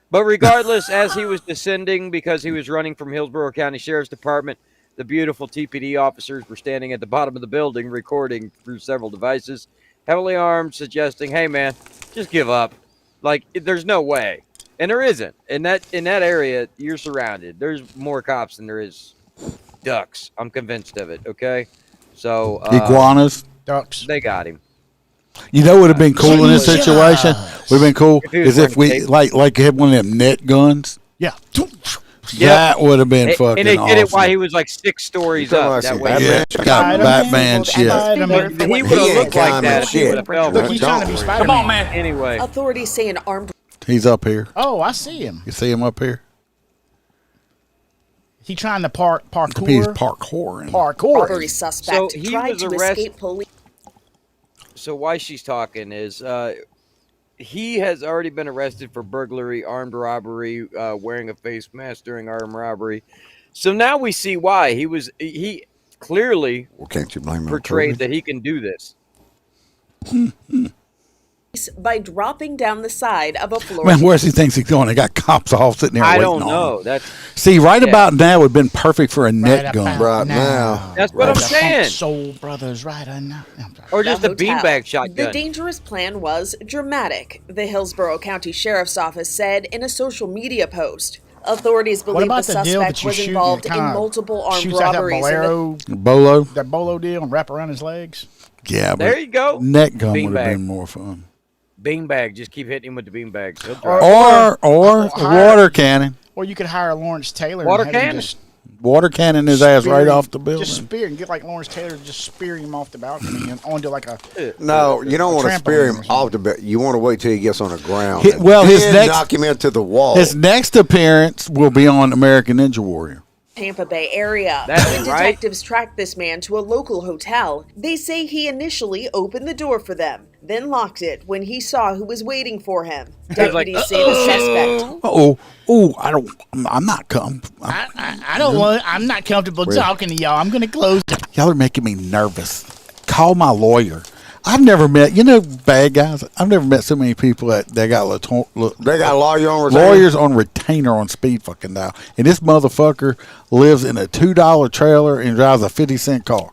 But regardless, as he was descending because he was running from Hillsborough County Sheriff's Department, the beautiful TPD officers were standing at the bottom of the building recording through several devices, heavily armed, suggesting, "Hey man, just give up. Like there's no way." And there isn't. In that area, you're surrounded. There's more cops than there is ducks. I'm convinced of it, okay? So Iguanas. Ducks. they got him. You know what would have been cool in this Jesus. situation? Would have been cool If he was is if we wearing tape. like had one of them net guns. Yeah. That would have been fucking And they did it awesome. while he was like 6 stories You up. talking That about way. some Yeah, Batman got Spider-Man. Batman shit. Spider-Man. He would He have ain't looked like common that if he shit. would have felt Look, it. he's trying to be Spider-Man. Come on, man. Anyway, Authorities say an armed He's up here. Oh, I see him. You see him up here? He trying to parkour. He's parkouring. Parkour. robbery suspect So he tried was to arrested- escape police. so why she's talking is he has already been arrested for burglary, armed robbery, wearing a face mask during armed robbery. So now we see why he clearly Well, can't you blame him? portrayed that he can do this. By dropping down the side of a Florida Man, where's he thinks he's going? They got cops all sitting there I waiting don't on know. him. That's See, right Yeah. about now would have been perfect for a net Right gun. about Right now. That's what I'm The saying. Soul Brothers, right now. I'm sorry. Or just a hotel. beanbag The shotgun. dangerous plan was dramatic, the Hillsborough County Sheriff's Office said in a social media post. Authorities What believe the about the deal suspect that you was shoot involved in kinda multiple armed shoots out that robberies. in the- bolero, Bolo? that bolo deal, and wrap around his legs? Yeah, but There you go. net gun would have Beanbag. been more fun. Beanbag. Just keep hitting him with the beanbags. He'll Or- drop. Or water cannon. Or you could hire Lawrence Taylor. Water and have him cannon? just Water cannon his ass spear right him- off the building. Just spear and get like Lawrence Taylor to just spear him off the balcony and onto like a. No, you don't want to spear trampoline or him something. off the bed. You want to wait till he gets on the ground. He- well, his then next- knock him into the wall. His next appearance will be on American Ninja Warrior. Tampa Bay area. That's When right. detectives tracked this man to a local hotel, they say he initially opened the door for them, then locked it when he saw who was waiting for him. Deputies say the suspect I'm not I don't want. I'm not comfortable talking to y'all. I'm gonna close. Y'all are making me nervous. Call my lawyer. I've never met, bad guys. I've never met so many people that they got They got lawyers on retainer on speed fucking dial. And this motherfucker lives in a $2 trailer and drives a 50-cent car.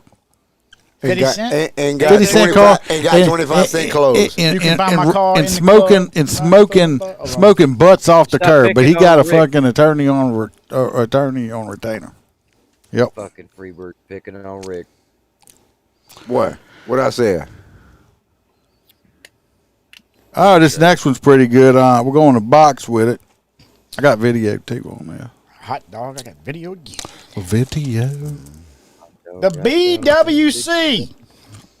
50 cent? And got 50 cent car. 25-cent clothes. You can buy my car and in the smoking club. and smoking butts off the Stop curb, but he picking got a on Rick. fucking attorney on retainer. Yep. Fucking Freebird picking on Rick. What? What I said? Oh, this next one's pretty good. We're going to box with it. I got video too on there. Hot dog, I got video again. Video. The BWC.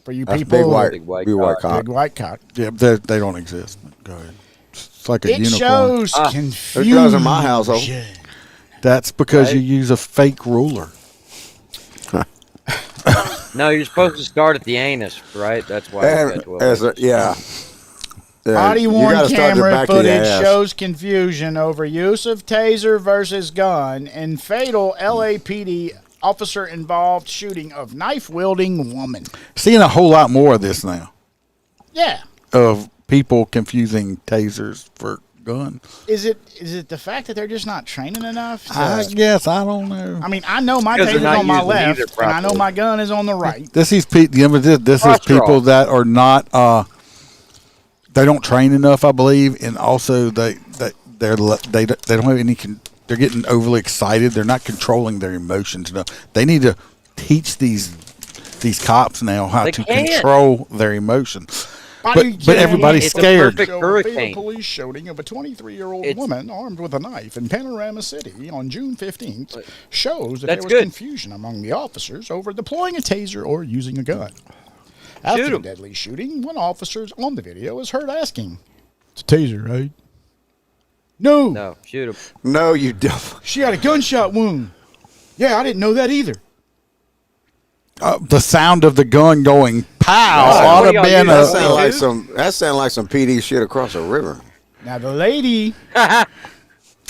For you That's people. big white cock. Big white cock. Yeah, they don't exist. Go ahead. It's like a It unicorn. shows It confusion. does in my household. That's because Right. you use a fake ruler. No, you're supposed to start at the anus, right? That's why. it's got 12 inches. Yeah. Body You worn gotta start the camera back of your footage ass. shows confusion over use of taser versus gun and fatal LAPD officer involved shooting of knife wielding woman. Seeing a whole lot more of this now Yeah. of people confusing tasers for guns. Is it the fact that they're just not training enough? I guess I don't know. I mean, I know my Because they're taser's not on my using either left, and I know properly. my gun is on the right. This is this is Cholesterol. people that are not they don't train enough, I believe, and also they don't have any. They're getting overly excited. They're not controlling their emotions enough. They need to teach these cops now how They to can't. control their emotions. Body But everybody's It's a scared. perfect Show hurricane. fatal police shooting of a 23-year-old It's- woman armed with a knife in Panorama City on June 15th shows that there That's was good. confusion among the officers over deploying a taser or using a gun. After Shoot the 'em. deadly shooting, one officer on the video is heard asking, "It's a taser, right?" No. No, shoot him. No, you don't. She had a gunshot wound. Yeah, I didn't know that either. The sound of the gun going pow What ought do to y'all been do? a. That sound like some PD shit across a river. Now the lady,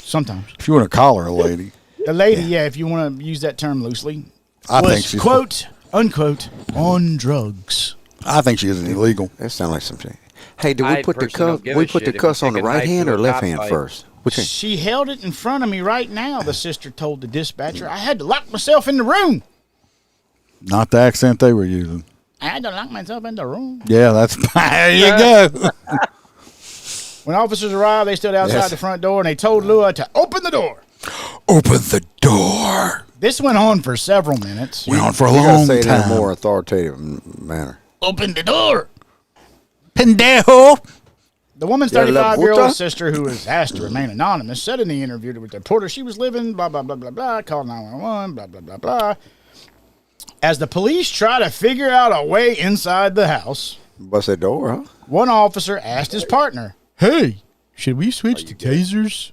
sometimes If you want to call her a lady, the lady, yeah, if you want to use that term loosely, I was think she's quote unquote on drugs. I think she is illegal. That sound like some shit. Hey, did we I put the personally don't cuff? give We a put the shit if cuffs you on the take a right knife hand to or a left cop hand fight. first? Which hand? She held it in front of me right now, the sister told the dispatcher. I had to lock myself in the room. Not the accent they were using. I had to lock myself in the room. Yeah, that's there you go. When officers arrived, they stood outside Yes. the front door and they told Lua to open the door. Open the door. This went on for several minutes. Went on for a You gotta long say it in a time. more authoritative manner. Open the door. Pendejo. The woman's Yeah, la 35-year-old puta. sister, who was asked to remain anonymous, said in the interview with the reporter she was living, blah, blah, blah, blah, blah, called 911, blah, blah, blah, blah. As the police try to figure out a way inside the house, Bust that door, huh? one officer asked his partner, "Hey, should we switch to tasers?"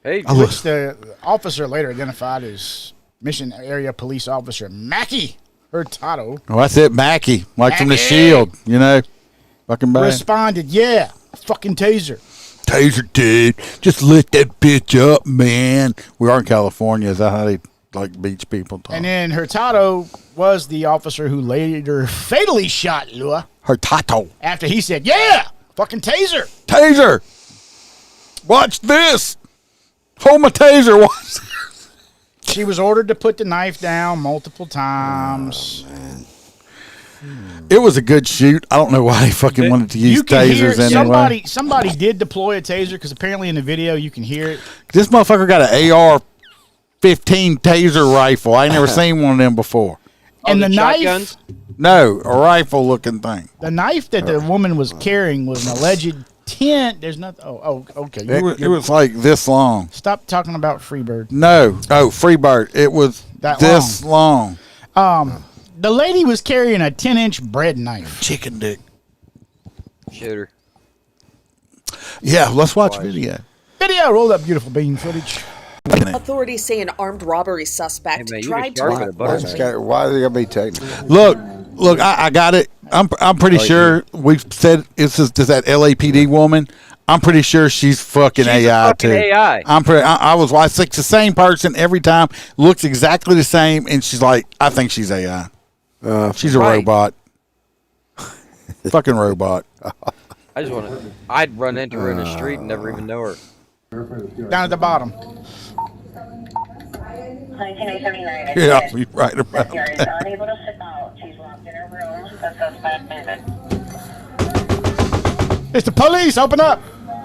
Hey, Which the officer later identified as Mission Area Police Officer Mackie Hurtado Well, that's it, Mackie. Like from the Mackie. Shield, you know. Fucking bad. responded, "Yeah, fucking taser." Taser, dude. Just lit that bitch up, man. We are in California. Is that how they like beach people talk? And then Hurtado was the officer who later fatally shot Lua Hurtado. after he said, "Yeah, fucking taser." Taser. Watch this. Hold my taser. Watch. She was ordered to put the knife down multiple times. It was a good shoot. I don't know why they fucking wanted to use You can hear tasers anyway. somebody did deploy a taser because apparently in the video you can hear it. This motherfucker got an AR-15 taser rifle. I ain't never seen one of them before. And the knife, shotguns? No, a rifle-looking thing. the knife that the woman was carrying was an alleged 10. There's nothing. Oh, okay. It was like this long. Stop talking about Freebird. No, Freebird. It was That this long. The lady was carrying a 10-inch bread knife. Chicken dick. Shoot her. Yeah, let's watch video. Video rolled up beautiful bean footage. Authorities say an armed robbery suspect Hey, man, you tried can to. sharpen a butter. Why is it gonna be technical? Look, I got it. I'm pretty sure we've said this is that LAPD woman. I'm pretty sure she's fucking She's a AI fucking too. AI. I think the same person every time, looks exactly the same, and she's like, I think she's AI. She's a Right. robot. Fucking robot. I just want to. I'd run into her in the street and never even know her. Down at the bottom. 1979. Yeah, you're right about Is that. unable to sit out. She's locked in her room. The suspect is It's the police. Open up.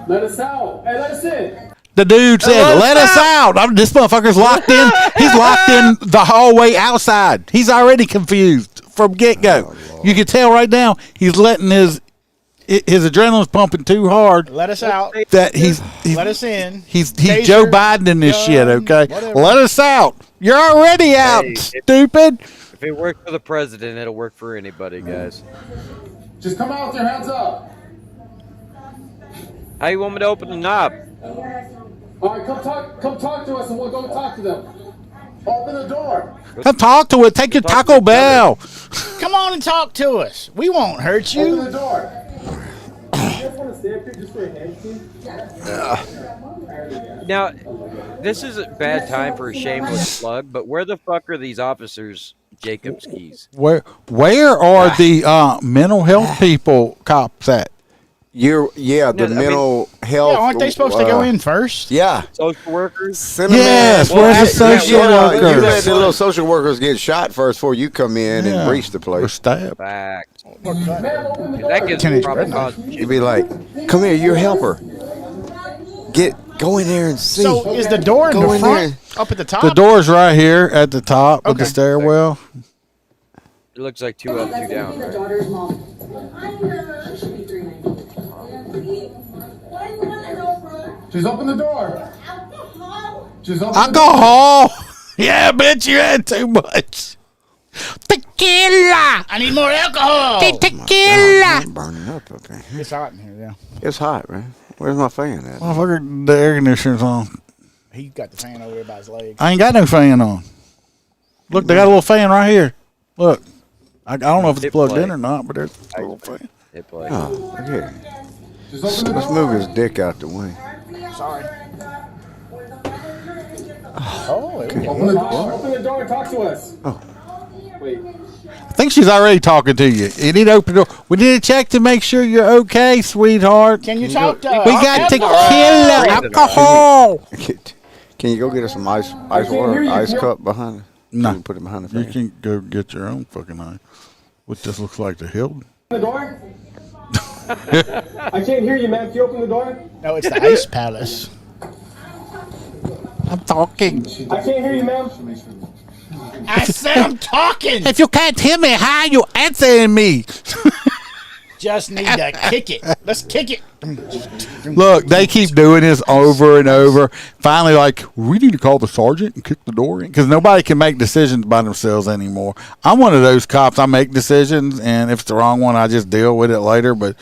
Let us out. Hey, let us in. The dude said, "Let us out." This motherfucker's locked in. He's locked in the hallway outside. He's already confused from get-go. You can tell right now he's letting his adrenaline's pumping too hard. Let us out. That he's Let us in. He's Taser, Joe Biden in this gun, shit. Okay, whatever. let us out. You're already out, Hey, stupid. If it worked for the president, it'll work for anybody, guys. Just come out with your hands up. How you want me to open the knob? All right, come talk to us, and we'll go talk to them. Open the door. Come talk to it. Take your Taco Bell. Come on and talk to us. We won't hurt Open you. the door. You guys want to stay up here just for a hand? Now, this is a bad time for a shameless plug, but where the fuck are these officers' Jacob's keys? Where are the mental health people cops at? The I mean- mental health. Yeah, aren't they supposed to go in first? Yeah. Social workers? Yes, where's the social You let workers? the little social workers get shot first before you come in Yeah. and breach the Or place. stabbed. Fact. That gives Teenage me probably redneck. cause. You'd be like, "Come here, you're a helper. Go in there and see." So is the door in Go the in front? there. Up at the top? The door's right here at the top of the Okay. stairwell. It looks like 2 up, 2 down. Right? Just open the door. Just open Alcohol. Yeah, bitch, you had too much. Tequila. I need more alcohol. Tequila. I'm burning up here. It's hot in here, yeah. It's hot, man. Where's my fan at? Motherfucker, the air conditioner's on. He got the fan over there by his leg. I ain't got no fan on. Look, they got a little fan right here. Look. I don't know if it's Hit plugged play. in or not, but there's a little fan. Hit play. Oh, okay. Just open the Let's door. move his dick out the way. Sorry. Oh, there we go. Open the door. Open the door and talk to us. Oh. Wait. I think she's already talking to you. You need to open the door. We need to check to make sure you're okay, sweetheart. Can you talk to us? We got Alcohol. tequila, alcohol. Can you go get us some ice water, ice cup behind? No. Can you put it behind the You fan? can go get your own fucking eye. What this looks like the Hilton. Open the door. I can't hear you, man. Can you open the door? No, it's the Ice Palace. I'm talking. I can't hear you, ma'am. I said I'm talking. If you can't hear me, how are you answering me? Just need to kick it. Let's kick it. Look, they keep doing this over and over. Finally, like, we need to call the sergeant and kick the door in because nobody can make decisions by themselves anymore. I'm one of those cops. I make decisions, and if it's the wrong one, I just deal with it later. But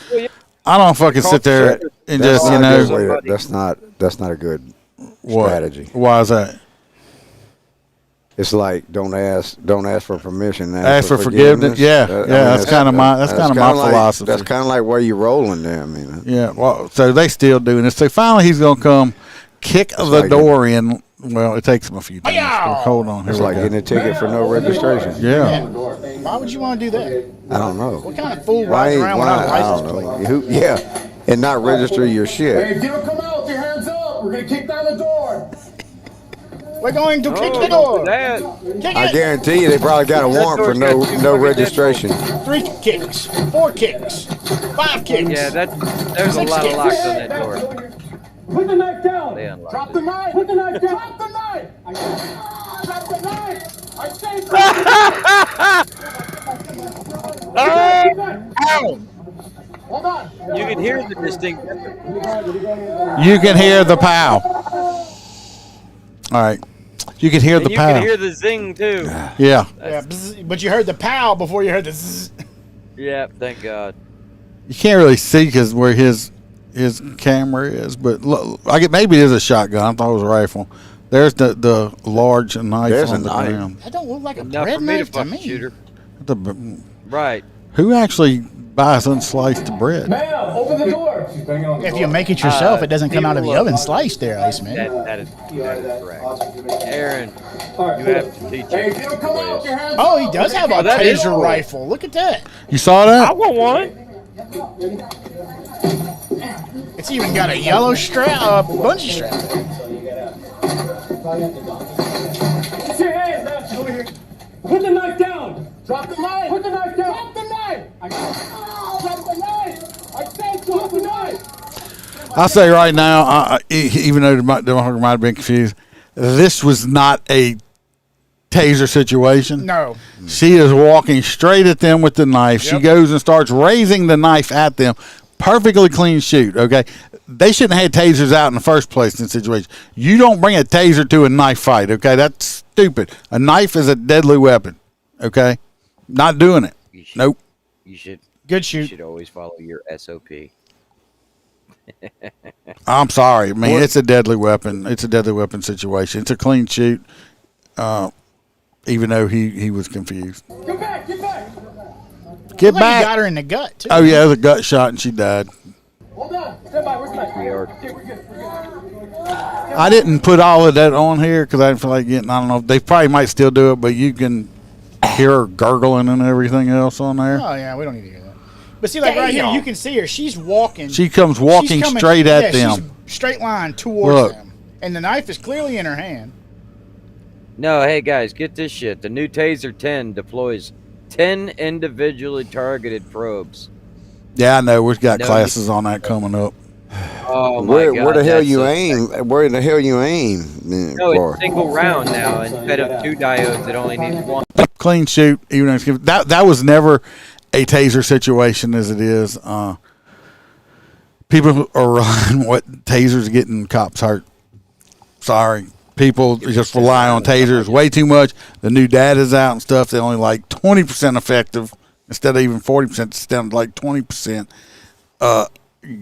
I don't fucking sit there and That's just, not you a good know, way to- that's not a good what? strategy. Why is that? It's like don't ask for permission. Ask for forgiveness. Yeah, that's kind of my philosophy. That's kind of like where you rolling there. I mean, Yeah, well, so they still doing this. So finally, he's gonna come kick the like door in. Well, it takes him a few times. Hi-yow! Hold on, here it's we like go. getting a ticket for no registration. Yeah, Why would you want to do that? I don't know. What kind of fool Why? rides around without a I license don't plate? know. Yeah, and not register your Hey, shit. if you don't come out with your hands up, we're gonna kick down the door. We're going to kick the Oh, door. Dad. Kick I it. guarantee you, they probably got a warrant for no registration. 3 kicks, 4 kicks, 5 kicks. Yeah, there's a 6 lot of kicks. locks on that door. Put the knife down. They unlocked Drop it. the knife. Put the knife down. Drop the knife. Drop the knife. I say Ow! Hold on. You can hear the distinct. you can hear the pow. All right, you can hear And the you pow. can hear the zing too. Yeah, Yeah, bzz, but you heard the pow before you heard the zzz. Yeah, thank God. you can't really see because where his camera is, but look, I get maybe it is a shotgun. I thought it was a rifle. There's the large knife There's on a the knife. ground. That don't look like a Enough bread for me to knife to fucking me. shoot her. The- Right. who actually buys unsliced bread? Ma'am, open the door. She's banging on the If door. you make it yourself, it doesn't come out of the people oven love- sliced there, Iceman. That is correct. Aaron, All right, you put have it. to teach Hey, him if you don't come out with your hands Oh, he up, does we're have gonna a that is taser cool. rifle. Look at that. You saw that? want one. It's even got a yellow strap, bungee strap. Put your hands out over here. Put the knife down. Drop the knife. Put the knife down. Drop the knife. Drop the knife. I said drop the knife. I say right now, even though the motherfucker might have been confused, this was not a taser situation. No. She is walking straight at them with the knife. She goes and starts raising the knife at them. Perfectly clean shoot, okay? They shouldn't have had tasers out in the first place in this situation. You don't bring a taser to a knife fight, okay? That's stupid. A knife is a deadly weapon, okay? Not doing it. Nope. You should. Good shoot. You should always follow your SOP. I'm sorry. I mean, it's a deadly weapon. It's a deadly weapon situation. It's a clean shoot, even though he was confused. Get back. Get back. Get Well, back. You got her in the gut, too. Oh, yeah, it was a gut shot, and she died. Hold on. Stand by. Where's the knife? We are. Okay, we're good. I didn't put all of that on here because I didn't feel like getting, I don't know. They probably might still do it, but you can hear her gurgling and everything else on there. Oh, yeah, we don't need to hear that. But see, like right here, you can see her. She's walking. She comes walking straight at them. She's straight line towards them. And the knife is clearly in her hand. No, hey guys, get this shit. The new Taser 10 deploys 10 individually targeted probes. Yeah, I know. We've got classes on that coming up. Oh my God! Where the hell you aim? Where the hell you aim? No, it's single round now. Instead of 2 diodes, it only needs 1. Clean shoot. Even though that was never a taser situation as it is. People are running what tasers getting cops hurt. Sorry. People just rely on tasers way too much. The new data's out and stuff. They're only like 20% effective instead of even 40%. It's down to like 20%.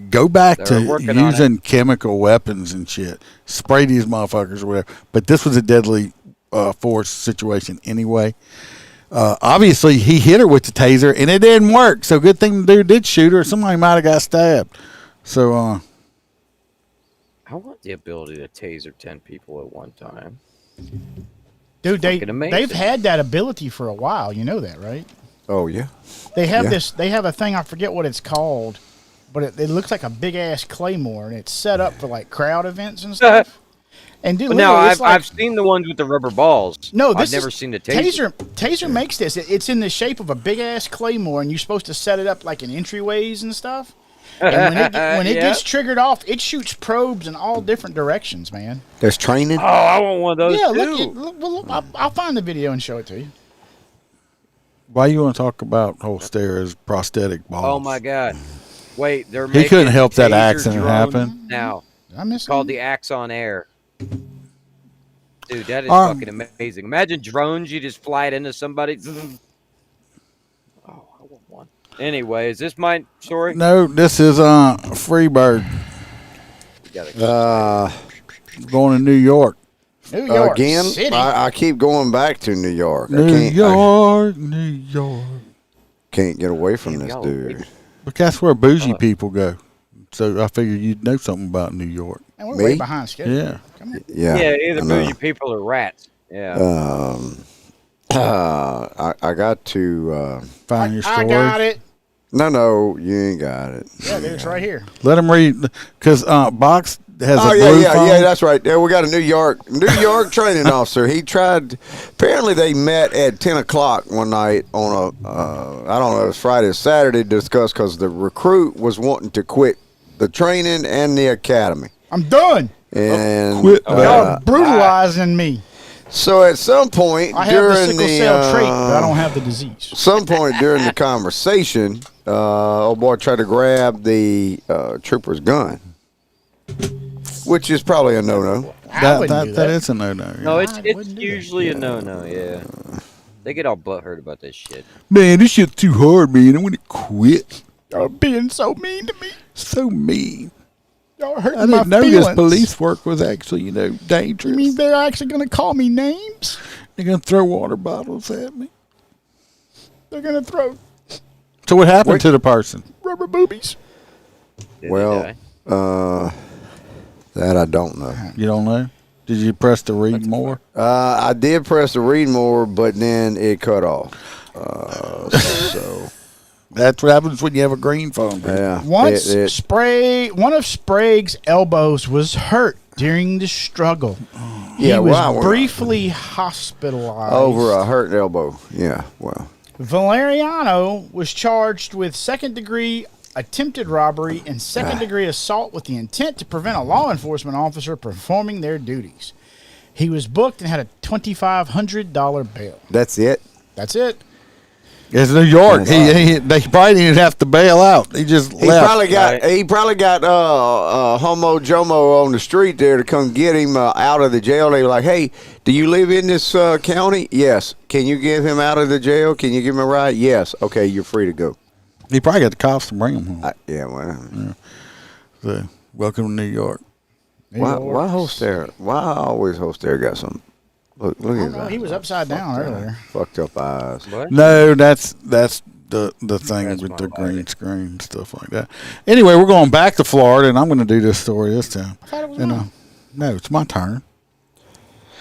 Go back to using chemical weapons and shit. Spray these motherfuckers or whatever. But this was a deadly force situation anyway. Obviously, he hit her with the taser, and it didn't work. So good thing the dude did shoot her. Somebody might have got stabbed. So, I want the ability to taser 10 people at one time. Dude, they've had that ability for a while. You know that, right? Oh, yeah. They have this. They have a thing. I forget what it's called, but it looks like a big ass claymore, and it's set up for like crowd events and stuff. And dude, no, I've seen the ones with the rubber balls. No, I've never seen the taser. Taser makes this. It's in the shape of a big ass claymore, and you're supposed to set it up like in entryways and stuff. And when it gets triggered off, it shoots probes in all different directions, man. There's training. Oh, I want one of those too. Look, I'll find the video and show it to you. why you want to talk about Holstera's prosthetic balls? Oh my God! Wait, they're he couldn't help that accident drones happen. now. I miss called the Axon Air. Dude, that is fucking amazing. Imagine drones, you just fly it into somebody. Oh, I want one. Anyway, is this my story? No, this is Freebird. Going to New York. New York again. City. I keep going back to New York. New York. Can't get away from this dude. But that's where bougie people go. So I figured you'd know something about New York. And we're way behind schedule. Yeah. Yeah. Either bougie people or rats. Yeah. I got to find your story. I got it. No, you ain't got it. Yeah, it's right here. Let him read, because Box has a blue phone. Yeah, that's right. Yeah, we got a New York training officer. He tried. Apparently, they met at 10 o'clock one night on a I don't know, it was Friday or Saturday to discuss because the recruit was wanting to quit the training and the academy. I'm done. And y'all brutalizing me. So at some point I have the sickle cell trait, but I don't have the disease. Some point during the conversation, old boy tried to grab the trooper's gun, which is probably a no-no. That is a no-no. Yeah. No, it's usually a no-no. Yeah, they get all butthurt about this shit. Man, this shit's too hard, man. I want to quit. Y'all being so mean to me. So mean. Y'all hurting I my didn't know feelings. this police work was actually, dangerous. You mean they're actually going to call me names? They're going to throw water bottles at me. They're going to throw So what happened to the person? rubber boobies. Well, that I don't know. You don't know? Did you press to read more? I did press to read more, but then it cut off. So That's what happens when you have a green phone. Yeah. One of Sprague's elbows was hurt during the struggle. He was briefly hospitalized over a hurt elbow. Yeah, well. Valeriano was charged with second-degree attempted robbery and second-degree assault with the intent to prevent a law enforcement officer performing their duties. He was booked and had a $2,500 bail. That's it? That's it. It's New York. They probably didn't have to bail out. He just left. He probably got Homo Jomo on the street there to come get him out of the jail. They were like, "Hey, do you live in this county? Yes. Can you get him out of the jail? Can you give him a ride? Yes. Okay, you're free to go." He probably got the cops to bring him home. So, welcome to New York. Why Holster? Why always Holster got some? Look at that. He was upside down earlier. Fucked up eyes. What? No, that's the thing with the green screen stuff like that. Anyway, we're going back to Florida, and I'm going to do this story this time. I thought it was no, it's my turn.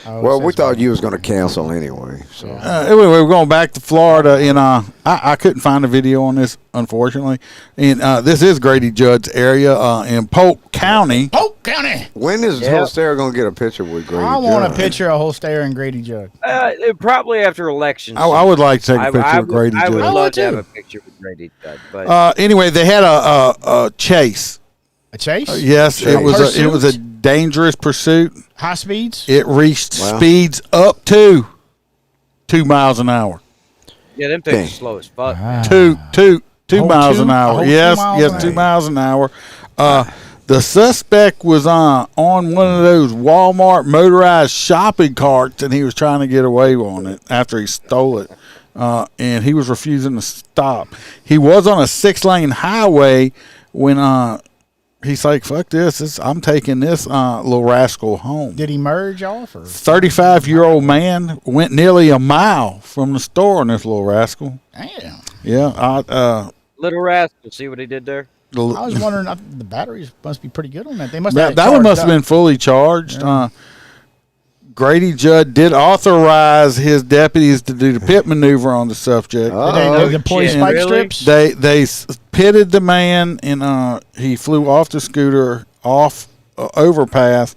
Well, we thought you was going to cancel anyway. So anyway, we're going back to Florida, and I couldn't find a video on this, unfortunately. And this is Grady Judd's area in Polk County. Polk County. When is Holster going to get a picture with Grady Judd? I want a picture of Holster and Grady Judd. Probably after elections. I would like to take a picture of Grady Judd. I would love to have a picture with Grady Judd. But anyway, they had a chase. A chase? Yes, it was a dangerous pursuit. High speeds? It reached speeds up to 2 miles an hour. Yeah, them things are slow as fuck. Two miles an hour. Yes, 2 miles an hour. The suspect was on one of those Walmart motorized shopping carts, and he was trying to get away on it after he stole it. And he was refusing to stop. He was on a 6-lane highway when he's like, "Fuck this! I'm taking this little rascal home." Did he merge off? 35-year-old man went nearly a mile from the store on this little rascal. Damn. Yeah. Little rascal. See what he did there? I was wondering, the batteries must be pretty good on that. They must have that one must have been fully charged. Yeah. Grady Judd did authorize his deputies to do the pit maneuver on the subject. Did they deploy spike strips? They pitted the man, and he flew off the scooter, off overpass,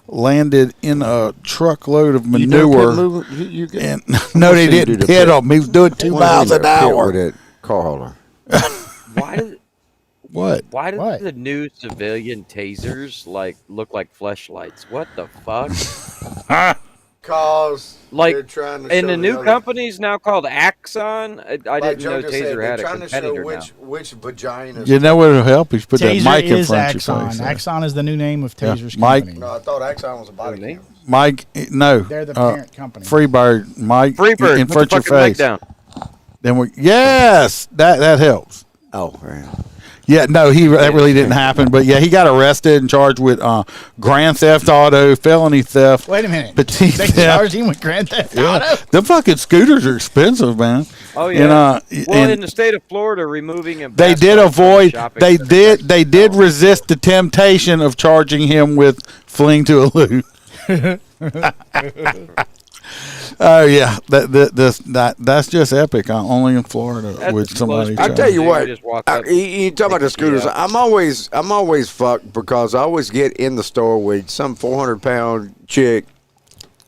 landed in a truckload of manure. No, they didn't pit him. He was doing 2 miles an hour. With that car hauler. Why did What? Why do the new civilian tasers look like fleshlights? What the fuck? Cause they're trying to and the show new company's now called Axon. I didn't know Taser had a competitor now. Which vagina? You know what will help? You should put Taser that mic in is front Axon. of your face. Axon is the new name of Taser's Mike. company. No, I thought Axon was a body cam. Mike, no. They're the parent company. Freebird, Mike, Freebird, in front of your mic face. down. Then yes, that helps. Oh, man. Yeah, no, that really didn't happen. But yeah, he got arrested and charged with grand theft auto, felony theft. Wait a minte. Petty They theft. charged him with grand theft auto. Them fucking scooters are expensive, man. Oh yeah. And, in the state of Florida, removing him. They did avoid. They did resist the temptation of charging him with fleeing to a loot. Oh yeah, that's just epic. Only in Florida with somebody. I tell you what, you talk about the scooters. I'm always fucked because I always get in the store with some 400-pound chick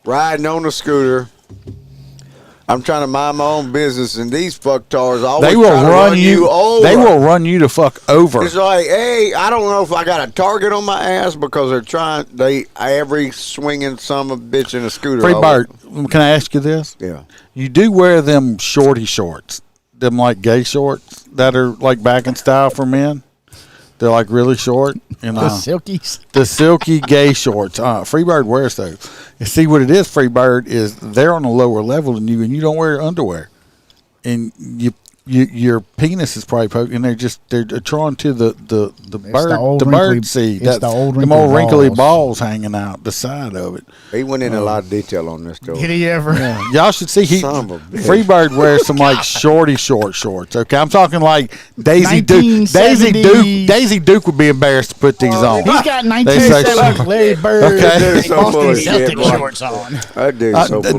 riding on a scooter. I'm trying to mind my own business, and these fucktards always they will run you over. They will run you to fuck over. It's like, hey, I don't know if I got a target on my ass because they're trying. Every swinging son of a bitch in a scooter. Freebird, can I ask you this? Yeah. You do wear them shorty shorts, them like gay shorts that are like back in style for men. They're like really short. And, the silkies. The silky gay shorts. Freebird wears those. You see what it is, Freebird, is they're on a lower level than you, and you don't wear underwear. And your penis is probably poking, and they're drawn to the bird seed. It's the old them old wrinkly balls hanging out the side of it. He went in a lot of detail on this story. Did he ever? Yeah. Y'all should see Freebird wears some like shorty shorts. Okay, I'm talking like Daisy Duke. Daisy Duke would be embarrassed to put these on. He's got 1970 Larry Bird Celtic shorts on.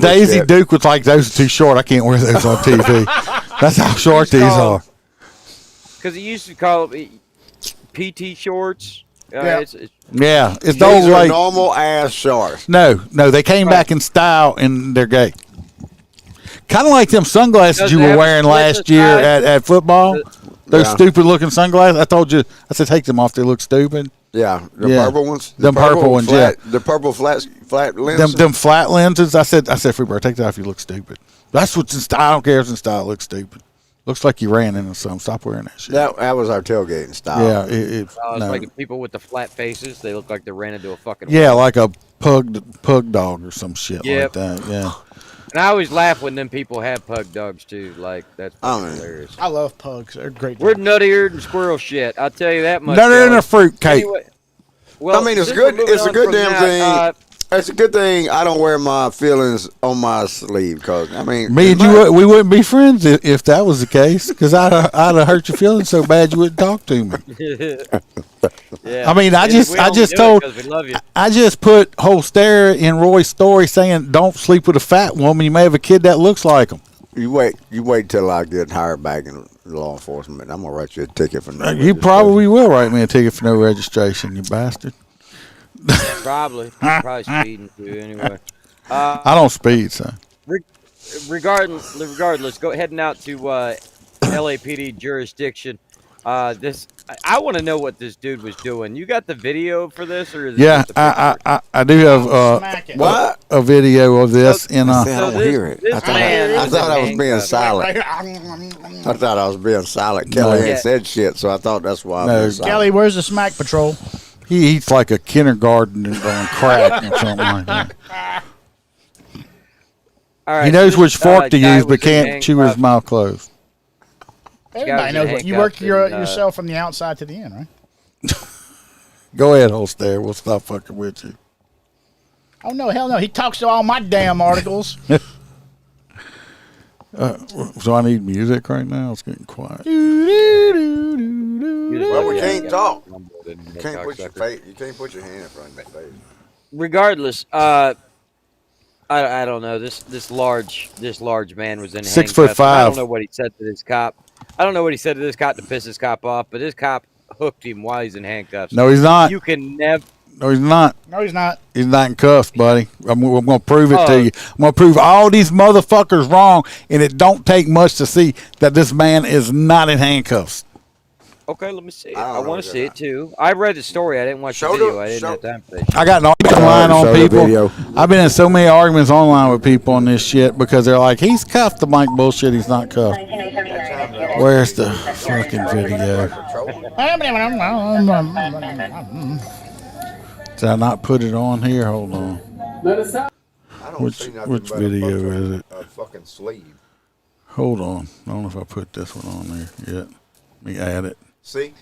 Daisy Duke was like, those are too short. I can't wear those on TV. That's how short these are. because he used to call it PT shorts. It's It's These those are like normal ass shorts. no, they came back in style and they're gay. Kind of like them sunglasses Does you it were have a wearing split last in year size? at football. Those Yeah. stupid looking sunglasses. I told you. I said take them off. They look stupid. Yeah, the Yeah. purple ones. Them purple ones, flat, the purple flat lenses. Them flat lenses. I said, Freebird, take that off. You look stupid. That's what's in style. I don't care if it's in style. It looks stupid. Looks like you ran into something. Stop wearing that shit. That was our tailgating style. Yeah, It's no. like the people with the flat faces. They look like they ran into a fucking. Yeah, like a pug dog or some shit Yep. like that. Yeah. And I always laugh when them people have pug dogs too. Like that's fucking hilarious. I love pugs. They're great. We're nut-eared and squirrel shit. I'll tell you that much. Nut in Kelly. a fruit cake. Anyway, well, I mean, it's since good. we're moving It's a on good from damn that, thing. It's a good thing I don't wear my feelings on my sleeve, because I mean, Me and you, we wouldn't be friends if that was the case, because I'd have hurt your feelings so bad you wouldn't talk to me. Yeah. I mean, I We just only do it told, 'cause we love you. I just put Holster in Roy's story saying, "Don't sleep with a fat woman. You may have a kid that looks like him." You wait till I get hired back in law enforcement. I'm gonna write you a ticket for no. You probably will write me a ticket for no registration, you bastard. Probably speeding too. Anyway, I don't speed, son. Regardless, heading out to LAPD jurisdiction. I want to know what this dude was doing. You got the video for this, or is it Yeah, just a picture? I do have a video of this in I a. don't hear it. I thought I was being silent. I thought I was being silent. Kelly ain't said shit, so I thought that's why I was silent. Kelly, where's the smack patrol? He eats like a kindergarten and going crack or something like that. All right, He knows this, which fork to guy use, was but can't in chew his handcuffs. mouth closed. Everybody knows what you work yourself from the outside to the end, right? Go ahead, Holster. We'll stop fucking with you. Oh no, hell no! He talks to all my damn articles. So I need music right now. It's getting quiet. Well, we can't talk. You can't put your face. You can't put your hand in front of my face. Regardless, I don't know. This large man was in 6'5". handcuffs. I don't know what he said to this cop. I don't know what he said to this cop to piss this cop off, but this cop hooked him while he's in handcuffs. No, he's not. You can never. No, he's not. No, he's not. He's not in cuffs, buddy. I'm going to prove it to you. I'm going to prove all these motherfuckers wrong, and it don't take much to see that this man is not in handcuffs. Okay, let me see it. I want to see it too. I read the story. I didn't watch the video. I didn't have time for that. I got an argument online on people. I've been in so many arguments online with people on this shit because they're like, he's cuffed. I'm like, bullshit, he's not cuffed. Where's the fucking video? Did I not put it on here? Hold on. I don't see nothing Which but video a fucking, is it? A fucking sleeve. Hold on. I don't know if I put this one on there yet. Let me add it. See,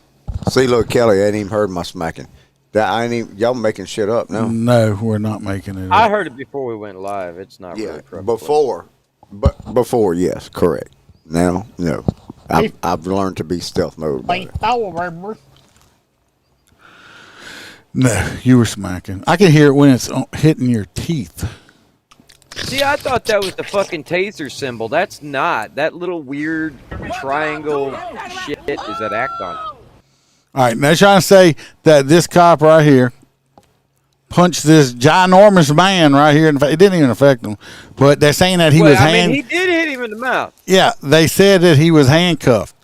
look, Kelly, I ain't even heard my smacking. That I ain't even. Y'all making shit up now. No, we're not making it. I up. heard it before we went live. It's not really before, before, yes, correct. Now, no. I've learned to be stealth mode. No, you were smacking. I can hear it when it's hitting your teeth. See, I thought that was the fucking taser symbol. That's not. That little weird triangle shit is that Acton. All right, now trying to say that this cop right here punched this ginormous man right here. In fact, it didn't even affect him, but they're saying that he was he did hit him in the mouth. Yeah, they said that he was handcuffed.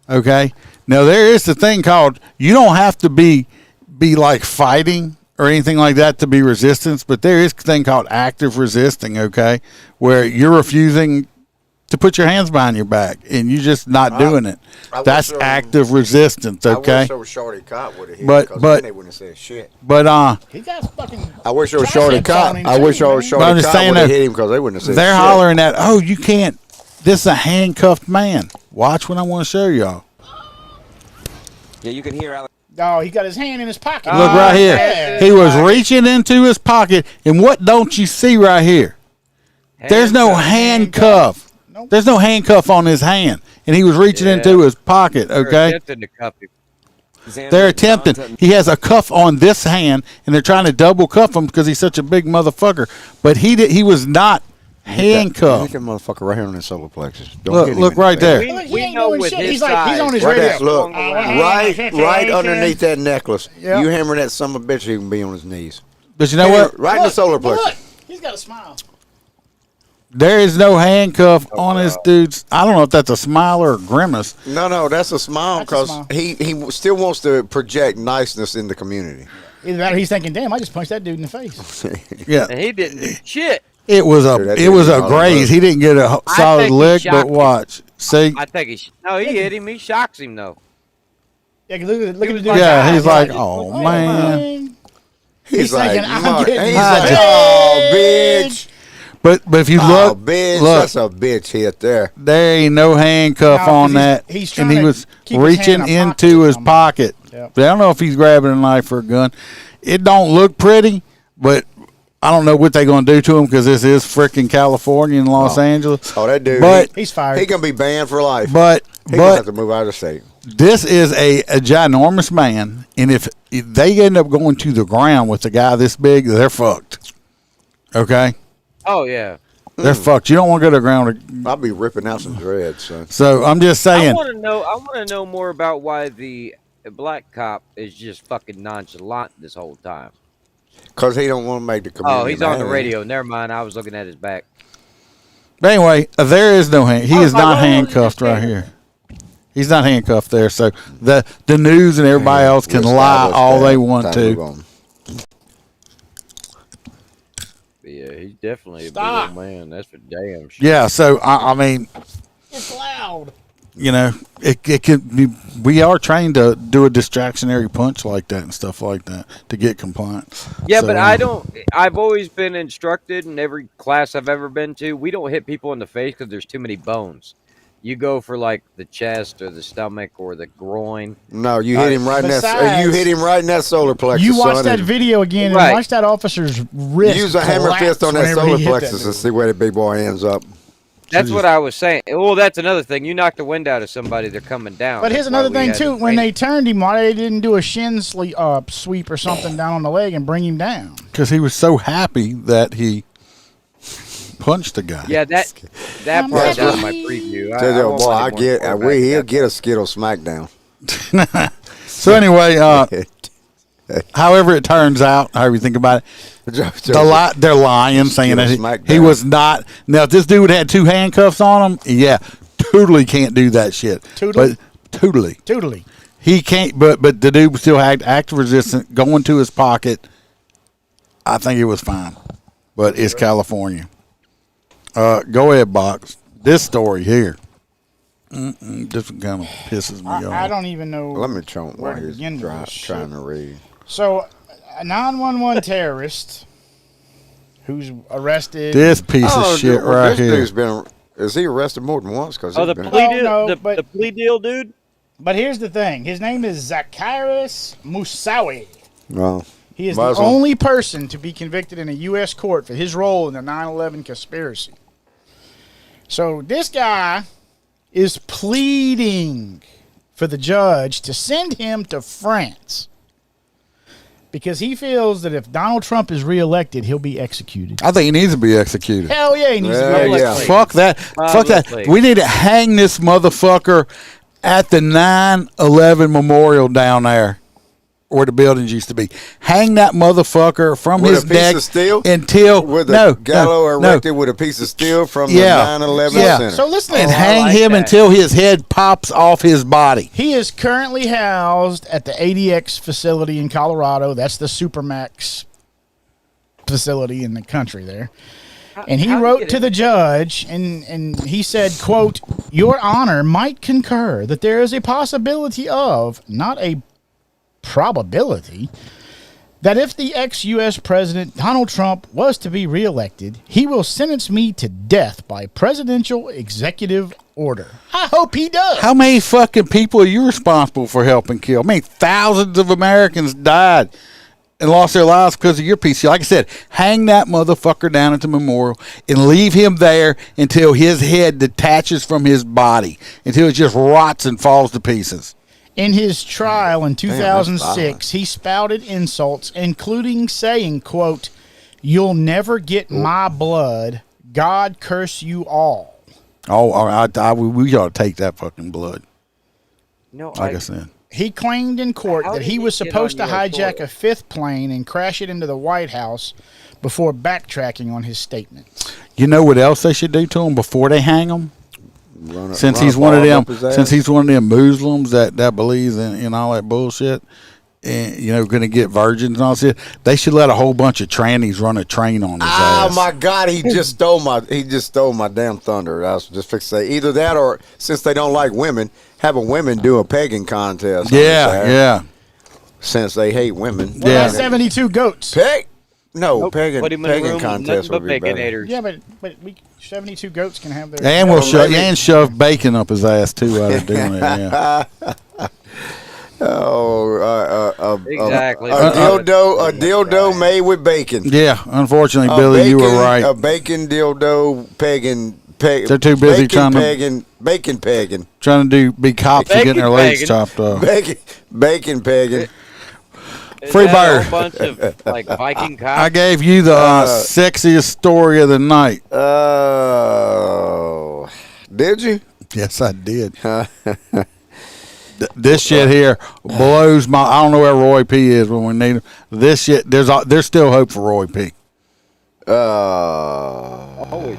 Okay, now there is the thing called you don't have to be like fighting or anything like that to be resistance, but there is a thing called active resisting, okay, where you're refusing to put your hands behind your back and you just not doing it. That's active resistance, okay? I wish there was Shorty Cop would have hit but then they wouldn't have said shit. But he got fucking. I wish there was Shorty Cop. I wish there was Shorty Cop would have hit him because they wouldn't have said they're shit. hollering at, oh, you can't. This is a handcuffed man. Watch what I want to show y'all. Yeah, you can hear Alex. Oh, he got his hand in his pocket. Look right here. He was reaching into his pocket, and what don't you see right here? There's no handcuff. There's no handcuff on his hand, and he was reaching into his pocket, okay? They're attempting. He has a cuff on this hand, and they're trying to double cuff him because he's such a big motherfucker. But he was not handcuffed. Hit that motherfucker right here on the solar plexus. Don't hit him Look in the right face. there. We know with his He's size. on his Right radio. there. Look, right underneath that necklace. Yep. You hammer that son of a bitch, he can be on his knees. But you know what? Right in the solar plexus. Look, he's got a smile. There is no handcuff on this dude's. I don't know if that's a smile or a grimace. No, that's a smile That's a because smile. he still wants to project niceness in the community. Either that or he's thinking, damn, I just punched that dude in the face. Yeah, And he didn't do shit. it was Dude, that a dude graze. He didn't get a solid think he lick, shocked but him. watch. See, I think he hit him. He shocks him though. Yeah, look at the dude. yeah, he's like, just- oh man. He's like, thinking, I'm getting he's my like, dick. oh, bitch. But if you Oh, look, bitch. look, That's a bitch hit there. there ain't no handcuff No, 'cause on he's- that, he's and he trying to was keep his hand reaching in a pocket into or his something. pocket. Yep. But I don't know if he's grabbing a knife or a gun. It don't look pretty, but I don't know what they're going to do to him because this is freaking California and Los Angeles. Oh, that dude. But He's fired. He going to be banned for life. but He going to have but to move out of the state. this is a ginormous man, and if they end up going to the ground with a guy this big, they're fucked. Okay, Oh yeah. they're fucked. You don't want to go to the ground. I'll be ripping out some dreads, son. So I'm just I saying. want to know more about why the black cop is just fucking nonchalant this whole time. Because he don't want to make the community Oh, he's on the mad. radio. Never mind. I was looking at his back. But anyway, there is no hand. He Oh, is my not God, handcuffed what right did you here. He's not handcuffed there. So the news and everybody else can We'll lie establish all that. they want Time to. move on. But yeah, he's definitely a Stop. big old man. That's for damn sure. Yeah. So I mean, It's loud. you know, it could be. We are trained to do a distractionary punch like that and stuff like that to get compliance. Yeah, So, but I don't. I've always been instructed in every class I've ever been to. We don't hit people in the face because there's too many bones. You go for like the chest or the stomach or the groin. No, you hit him right in that. Besides- You hit him right in that solar plexus. You watch son, that and video again Right. and watch that officer's wrist. Use a hammer fist on that collapse solar whenever he hit that plexus and dude. see where the big boy ends up. That's what I was saying. Well, that's another thing. You knock the wind out of somebody, they're coming down. But here's That's why another we thing had too. to When train they turned him, why they didn't do a shin sweep or something down on the leg and bring him down? because he was so happy that he punched the guy. Yeah, that I'm part happy. was in my preview. Tell you, won't boy, let I anyone get. go back He'll to get a Skittle smackdown. So anyway, however it turns out, however you think about it, they're lying, saying that he was not. Now, if this dude had two handcuffs on him, yeah, totally can't do that shit. Totally? But totally. He can't. But the dude still had active resistance going to his pocket. I think it was fine, but it's California. Go ahead, Box. This story here. This one kind of pisses me off. I don't even know. Let me try where while to he's begin with this trying shit. to read. So, a 911 terrorist who's arrested. This piece of shit right this here. Dude's been. Is he arrested more than once? Cause Oh, the been, plea deal, no, the but- plea deal, dude. But here's the thing: his name is Zacharias Moussaoui. Well, He is the Muslim. only person to be convicted in a U.S. court for his role in the 9/11 conspiracy. So this guy is pleading for the judge to send him to France because he feels that if Donald Trump is reelected, he'll be executed. I think he needs to be executed. Hell yeah, he needs to be executed. Fuck that. Fuck that. Publicly. We need to hang this motherfucker at the 9/11 memorial down there where the buildings used to be. Hang that motherfucker from With his a piece neck of steel? until with no, a gallows no, erected with a piece of steel from Yeah. the 9/11 Yeah. center. So listen, and I hang like him that. until his head pops off his body. he is currently housed at the ADX facility in Colorado. That's the Supermax facility in the country there. And he How'd he wrote get to in? the judge, and he said, quote, "Your Honor might concur that there is a possibility of, not a probability, that if the ex-U.S. President Donald Trump was to be reelected, he will sentence me to death by presidential executive order." I hope he does. How many fucking people are you responsible for helping kill? I mean, thousands of Americans died and lost their lives because of your piece. Like I said, hang that motherfucker down at the memorial and leave him there until his head detaches from his body, until it just rots and falls to pieces. In his trial in that's 2006, he spouted insults, including saying, quote, "You'll never get my blood. God curse you all. Oh, we ought to take that fucking blood. No, like I said. He claimed in court How that did he he was get supposed to on your hijack authority? a fifth plane and crash it into the White House before backtracking on his statements. You know what else they should do to him before they hang him? Since he's one of them Muslims that believes in all that bullshit, and going to get virgins and all this, they should let a whole bunch of trannies run a train on his ass. Oh my God, he just stole my damn thunder. I was just fixed to say either that or, since they don't like women, have a women do a pegging contest. Yeah. Since they hate women. What about 72 goats? Pegging Put him in a room with contest nothing would be but better. baconators. Yeah, but 72 goats can have their. And shove bacon up his ass too while they're doing it. Yeah. Exactly. A dildo made with bacon. Yeah, unfortunately, Billy, you were right. A bacon dildo pegging. They're too busy trying to be cops and getting their legs chopped off. Bacon pegging. Free bird. A whole bunch of like Viking cops. I gave you the sexiest story of the night. Oh, did you? Yes, I did. This shit here blows my. I don't know where Roy P is when we need him. This shit, there's still hope for Roy P. Always.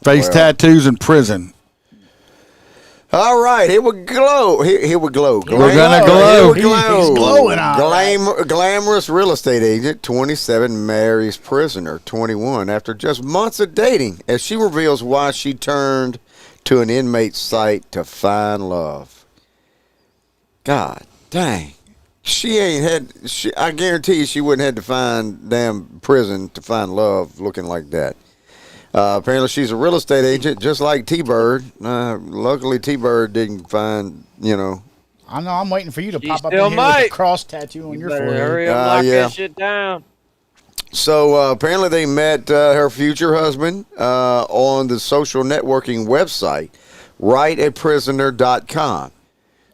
Face tattoos in prison. All right, here we glow. Here we glow. We're gonna glow. Here we glow. He's glowing on. Glamorous real estate agent, 27, marries prisoner, 21, after just months of dating, as she reveals why she turned to an inmate site to find love. God dang. I guarantee you she wouldn't have to find damn prison to find love looking like that. Apparently she's a real estate agent, just like T-Bird. Luckily T-Bird didn't find, I know. I'm waiting for you to pop up still in here might. with a cross tattoo on your Better forehead. hurry up, lock that shit down. So apparently they met her future husband on the social networking website, rightatprisoner.com.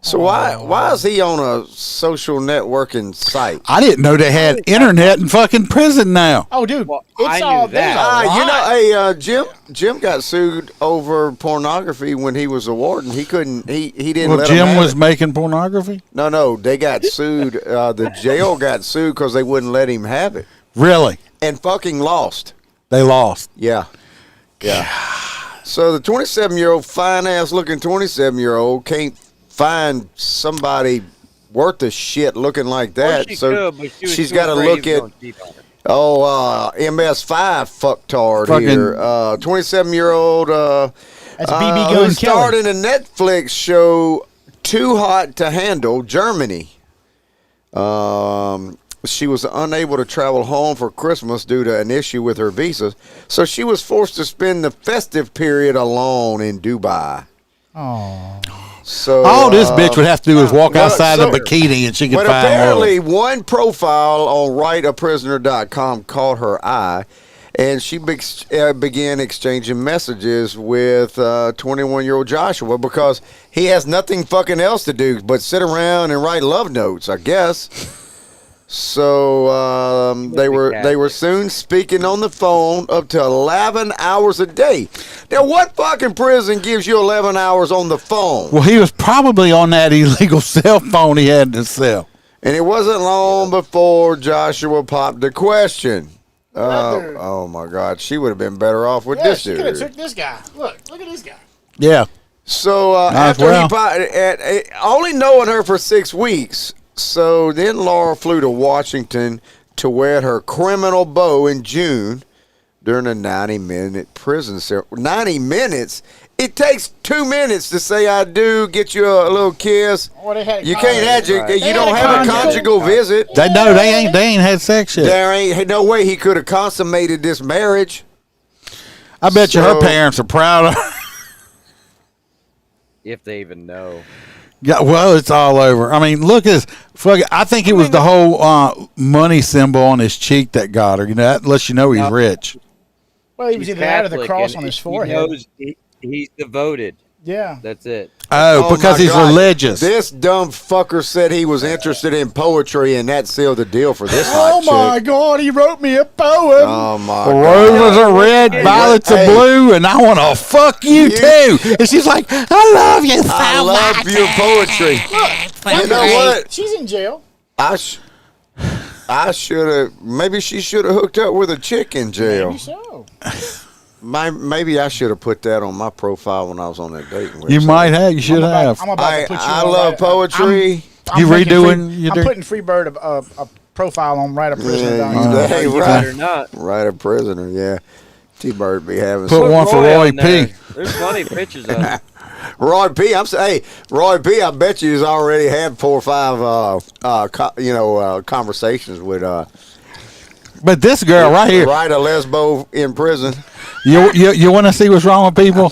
So why is he on a social networking site? I didn't know they had internet in fucking prison now. Oh, dude, I knew that. Jim got sued over pornography when he was a warden. He couldn't. He didn't. Well, let Jim him have was it. making pornography. No, they got sued. The jail got sued because they wouldn't let him have it. Really? And fucking lost. They lost. Yeah. So the 27-year-old, fine ass looking 27-year-old can't find somebody worth a shit looking like that. She's got to look at MS5 fucktard here. 27-year-old That's BB Gun who starred Kelly. in a Netflix show Too Hot to Handle, Germany. She was unable to travel home for Christmas due to an issue with her visa, so she was forced to spend the festive period alone in Dubai. Oh. So all this bitch would have to do is walk outside in a bikini and she could but find apparently love. one profile on rightatprisoner.com caught her eye, and she began exchanging messages with 21-year-old Joshua because he has nothing fucking else to do but sit around and write love notes, I guess. So they were soon speaking on the phone up to 11 hours a day. Now, what fucking prison gives you 11 hours on the phone? Well, he was probably on that illegal cell phone he had to sell. And it wasn't long before Joshua popped the question. Oh my God, she would have been better off with this she dude. could have took this guy. Look at this guy. Yeah. So after he only knowing her for 6 weeks. So then Laura flew to Washington to wed her criminal beau in June during a 90-minute prison ceremony. 90 minutes? It takes 2 minutes to say I do, get you a little kiss. You can't you don't have a conjugal visit. They ain't had sex yet. There ain't no way he could have consummated this marriage. I bet you her parents are proud of her. If they even know. Yeah, well, it's all over. I mean, look at this. I think it was the whole money symbol on his cheek that got her. That lets you know he's rich. Well, he was either that or the cross on his forehead. He's devoted. Yeah. That's it. Oh, because my he's God. religious. This dumb fucker said he was interested in poetry, and that sealed the deal for this hot my chick. God, he wrote me a poem. Oh my Roses God. are red, violets are blue, and I want to fuck you too. And she's like, I love you so much. I love your poetry. You know what? She's in jail. I should have. Maybe she should have hooked up with a chick in jail. Maybe so. Maybe I should have put that on my profile when I was on that dating website. You might have. You should have. I'm about to put you I on love right- poetry. You making redoing? I'm putting Freebird a profile on Right of Prisoner. Yeah, hey, Right or not. Right, a prisoner. Yeah, T-Bird be having. Put some- one for Roy on there. P. There's plenty of pictures of him. Roy P. Hey, Roy P. I bet you's already had 4 or 5, conversations with But this girl right here, Right, a lesbo in prison. you want to see what's wrong with people?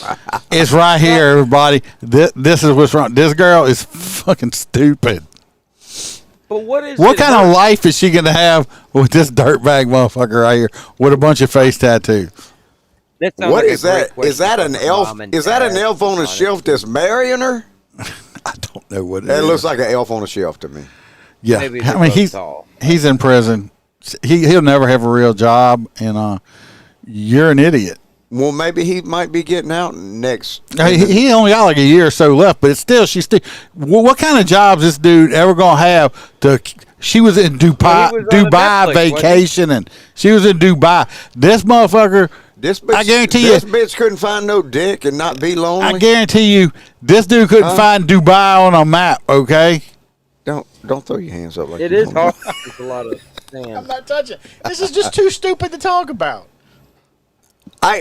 It's right here, everybody. This is what's wrong. This girl is fucking stupid. But what kind of life is she gonna have with this dirtbag motherfucker right here with a bunch of face tattoos? That sounds What like a is great that? Is question that an for elf? mom and Is that an dad. elf on a shelf that's marrying her? I don't know what it That is. looks like an elf on a shelf to me. Yeah, Maybe I they're mean both he's in prison. He'll never have a real job, and you're an idiot. Well, maybe he might be getting out next. He only got like a year or so left, but it's still what kind of jobs this dude ever gonna have to? She was in Dubai, Well, he was on Dubai Netflix, vacation, and she was in Dubai. This motherfucker, This bitch, I guarantee this you, bitch couldn't find no dick and not be lonely. I guarantee you, this dude couldn't find Dubai on a map. Okay, Don't throw your hands up like It you is don't. hard. It's a lot of sand. I'm not touching. This is just too stupid to talk about.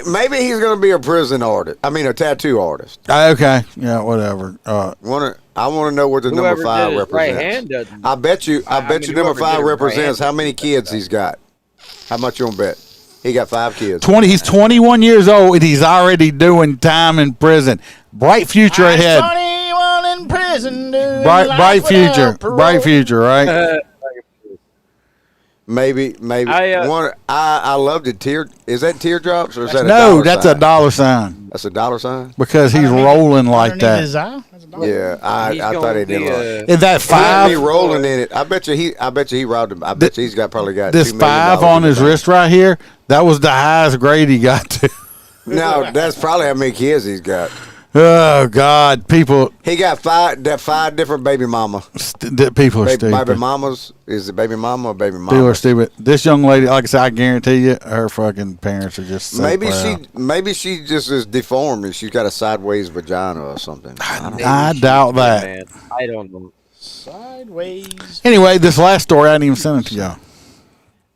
Maybe he's gonna be a prison artist. I mean, a tattoo artist. okay, yeah, whatever. I want to know what the Whoever number 5 did his right represents. hand doesn't. I bet you mean, number whoever 5 did his right represents hand how many kids he's got. How much you gonna bet? He got 5 kids. 20. He's 21 years old, and he's already doing time in prison. Bright future ahead. 21 in prison, dude. Bright future. Bright future, right? Maybe. I loved it. Is that teardrops or is that a No, dollar that's sign? a dollar sign That's a dollar sign. because he's rolling like Underneath his that. eye? That's a dollar. Yeah, I thought he did. Is that He had me five? rolling in it. I bet you he robbed him. I bet you he's probably got This $2 million five on in his the bank. wrist right here. That was the highest grade he got to. No, that's probably how many kids he's got. Oh God, people, He got 5 different baby mama. people are Baby stupid. mamas. Is it baby mama or baby People are mama? stupid. This young lady, like I said, I guarantee you, her fucking parents are just so proud. Maybe she just is deformed and she's got a sideways vagina or something. I don't know. I doubt that. Man, I don't know. Sideways. Anyway, this last story, I didn't even send it to y'all.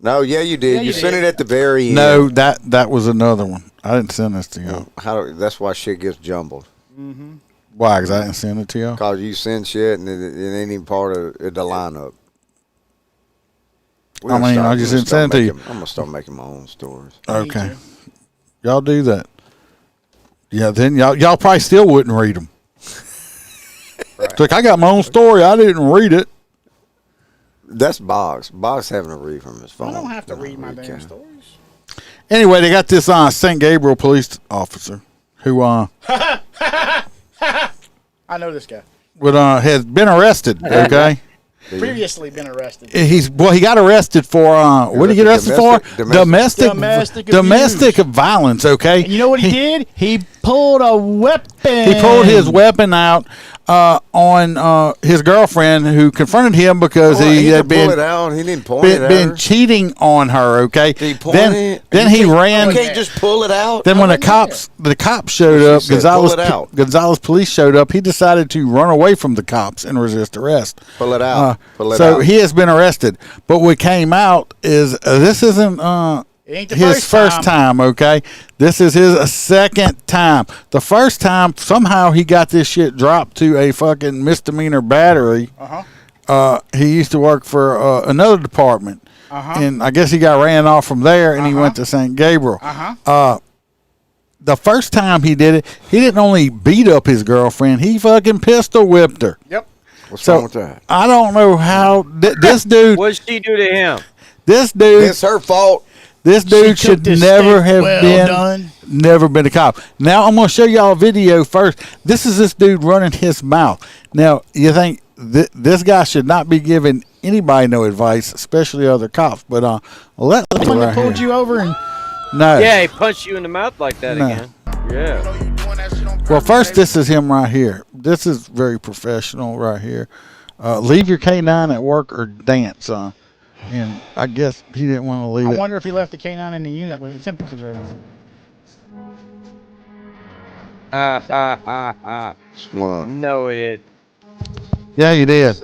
No, yeah, you did. Yeah, you you sent did. it at the very end. No, that was another one. I didn't send this to y'all. That's why shit gets jumbled. Why? Because I didn't send it to y'all. Cause you send shit and it ain't even part of the lineup. I mean, I just didn't send it to you. I'm gonna start making my own stories. Okay, y'all do that. Yeah, then y'all probably still wouldn't read them. It's like, I got my own story. I didn't read it. That's Boggs. Boggs having to read from his phone. I don't have to read my damn stories. Anyway, they got this St. Gabriel police officer who I know this guy. has been arrested. Okay, Previously been arrested. he got arrested for what did he get arrested for? Domestic violence. Okay, And you know what he did? He pulled a weapon. He pulled his weapon out on his girlfriend, who confronted him because he had pull been it out. He didn't point it at her. cheating on her. Okay, Did he point it? then he ran. You can't just pull it out. Then when the cops showed up, She said, "Pull it out." Gonzalez police showed up. He decided to run away from the cops and resist arrest. Pull it out. Pull it so out. he has been arrested. But what came out is this isn't It ain't the his first time. Okay, this is his second time. The first time somehow he got this shit dropped to a fucking misdemeanor battery. He used to work for another department, and I guess he got ran off from there, and he went to St. Gabriel. The first time he did it, he didn't only beat up his girlfriend; he fucking pistol whipped her. Yep. What's wrong with that? I don't know how this dude. What'd she do to him? This dude. It's her fault. This dude She should cooked his never steak have well done. never been a cop. Now I'm going to show y'all a video first. This is this dude running his mouth. Now you think this guy should not be giving anybody no advice, especially other cops. But let me When right they pulled here. you over and No. Yeah, he punched you in the mouth like that No. again. Yeah. Well, first this is him right here. This is very professional right here. Leave your K9 at work or dance, and I guess he didn't want to leave I it. wonder if he left the K9 in the unit with the temperature reading. No, it. Yeah, you did.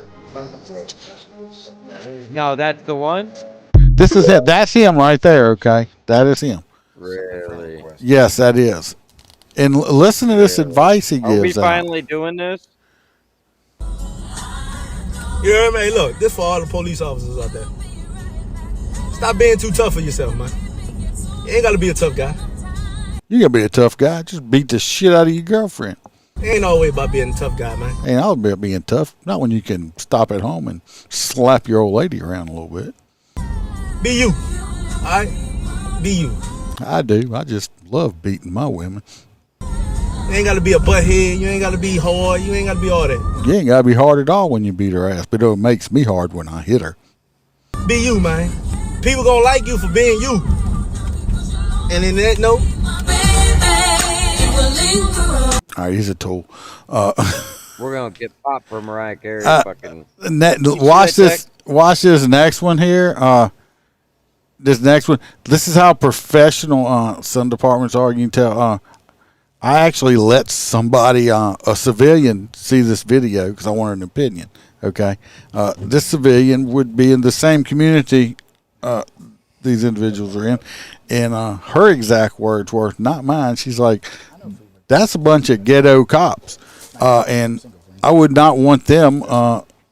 No, that's the one. This is it. That's him right there. Okay, that is him. Really? Yes, that is. And listen to this advice he Are we gives out. finally doing this? You heard me? Hey, look, this for all the police officers out there. Stop being too tough for yourself, man. You ain't gotta be a tough guy. You gotta be a tough guy. Just beat the shit out of your girlfriend. It ain't always about being a tough guy, man. Ain't all about being tough. Not when you can stop at home and slap your old lady around a little bit. Be you. Alright? Be you. I do. I just love beating my women. You ain't gotta be a butthead. You ain't gotta be hard. You ain't gotta be all that. You ain't gotta be hard at all when you beat her ass, but it makes me hard when I hit her. Be you, man. People gonna like you for being you. And in that note, All right, he's a tool. We're gonna get popped for Mariah Carey. Fucking. Watch this. Watch this next one here. This next one. This is how professional some departments are. You can tell. I actually let somebody, a civilian, see this video because I wanted an opinion. Okay, this civilian would be in the same community these individuals are in, and her exact words were not mine. She's like, "That's a bunch of ghetto cops," and I would not want them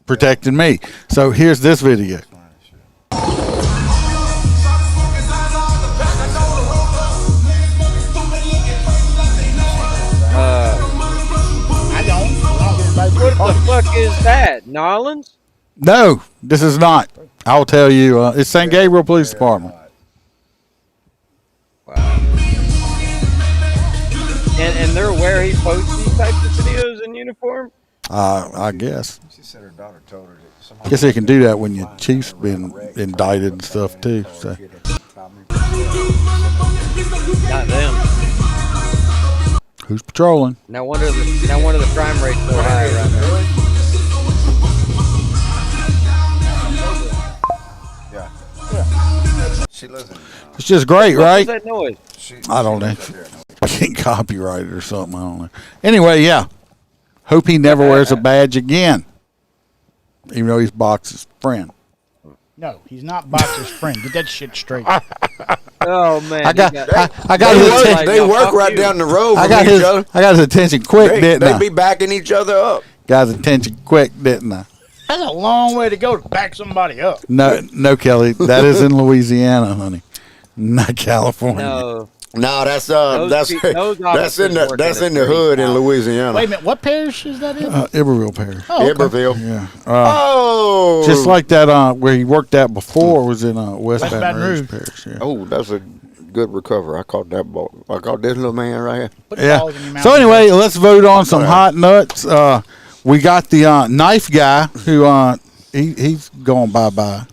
protecting me. So here's this video. What the fuck is that? Nolans? No, this is not. I'll tell you. It's St. Gabriel Police Department. And they're where he posts these types of videos in uniform? I guess. She said her daughter told her that. Guess they can do that when your chief's been indicted and stuff too. So. Not them. Who's patrolling? No wonder the crime rate's so high around there. She lives in. It's just great, What right? was that noise? I don't know. I can't copyright it or something. I don't know. Anyway, yeah. Hope he never wears a badge again. Even though he's Box's friend. no, he's not Boxer's friend. Get that shit straight. Oh man, I got They work right down the road I from got each his other. I got his attention quick, didn't They I? be backing each other up. Got his attention quick, didn't I? That's a long way to go to back somebody up. No, Kelly. That is in Louisiana, honey. Not California. No, that's Those that's pe- those officers work that's at in the a hood in street. Louisiana. Wait a minute, what parish is that in? Iberville Parish. Oh, okay. Iberville. Yeah. Oh, Just like that where he worked at before was in West Baton Baton Rouge Rouge. Parish. Yeah. oh, that's a good recovery. I caught that ball. I caught this little man right here. Put the balls in your mouth. So anyway, let's vote on some hot nuts. We got the knife guy who he's going bye-bye.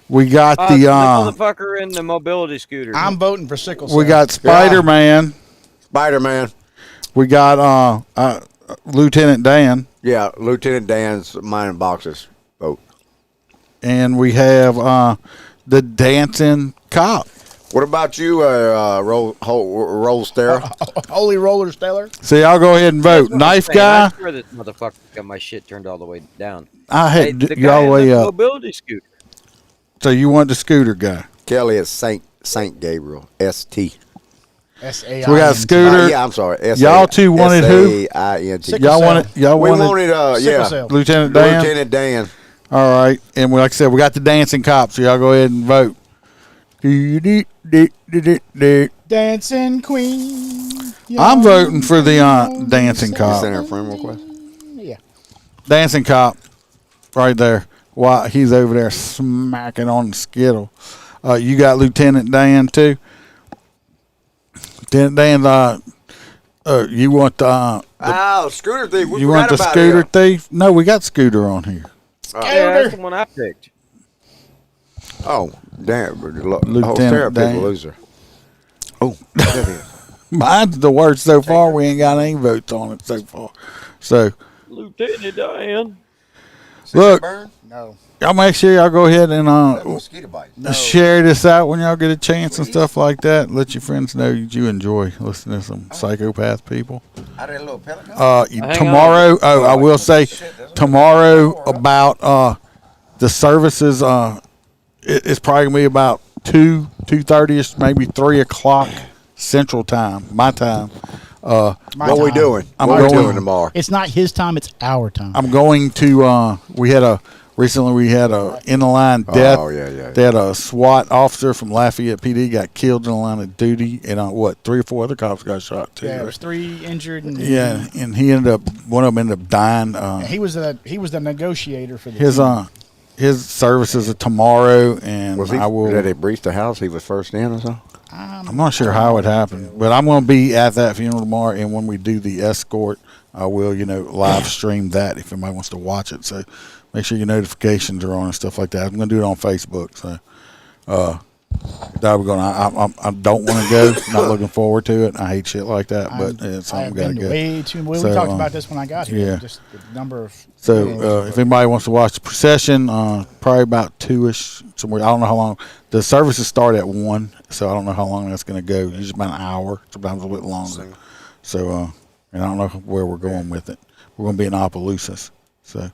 We got the motherfucker in the mobility scooter. I'm voting for sickle cell. we got Spider-Man. Spider-Man. We got Lieutenant Dan. Yeah, Lieutenant Dan's mine and Box's vote. And we have the dancing cop. What about you, Roll Stare? Holy Roller Stellar. So y'all go ahead and vote. That's what I'm Knife saying. guy. I swear this motherfucker got my shit turned all the way down. I had the you guy all the in way the up. mobility scooter. So you want the scooter guy? Kelly is Saint Gabriel, ST. S-A-I-N-T. So we got Scooter. Yeah, I'm sorry. Y'all two wanted who? S-A-I-N-T. Sickle Y'all cell. wanted. Y'all We wanted. wanted, Sickle yeah, cell. Lieutenant Dan. Lieutenant Dan. All right, and like I said, we got the dancing cop. So y'all go ahead and vote. Dancing Queen. I'm voting for the dancing You cop. sent her a friend request? Yeah. Dancing cop, right there. While he's over there smacking on the skittle. You got Lieutenant Dan too. Lieutenant Dan, you want the Scooter Thief. We you want the forgot about Scooter him. Thief? No, we got Scooter on here. Yeah, that's the one I picked. Oh, damn. Lieutenant Dan. Loser. Oh, that is. Mine's the worst so far. We ain't got any votes on it so far. So, Lieutenant Dan. look, No. y'all make sure y'all go ahead and Mosquito bite. share this out when y'all get a chance and stuff like that. Let your friends know that you enjoy listening to some psychopath people. I did a little pelican. Tomorrow, I will say, tomorrow about the services. It's probably gonna be about 2:30ish, maybe 3:00 Central Time, my time. What we doing? I'm What we going doing tomorrow? It's not his time, it's our time. I'm going to. Recently we had a in the line death. Oh yeah. They had a SWAT officer from Lafayette PD got killed in the line of duty, and 3 or 4 other cops got shot too. Yeah, right? it was 3 injured. And And he ended up. One of them ended up dying. he was the negotiator for the His team. his services are tomorrow, and Was he? I will. Did they breach the house? He was first in or something? I'm not sure how it happened, but I'm going to be at that funeral tomorrow, and when we do the escort, I will, live stream that if anybody wants to watch it. So make sure your notifications are on and stuff like that. I'm going to do it on Facebook. So that we're going. I don't want to go. Not looking forward to it. I hate shit like that, but it's something we got to go. Way too. We So, talked about this when I got here. yeah. Just the number of. So if anybody wants to watch the procession, probably about 2ish somewhere. I don't know how long. The services start at 1, so I don't know how long that's going to go. Usually about an hour, sometimes a little bit longer. So and I don't know where we're going with it. We're going to be in Opelousas. So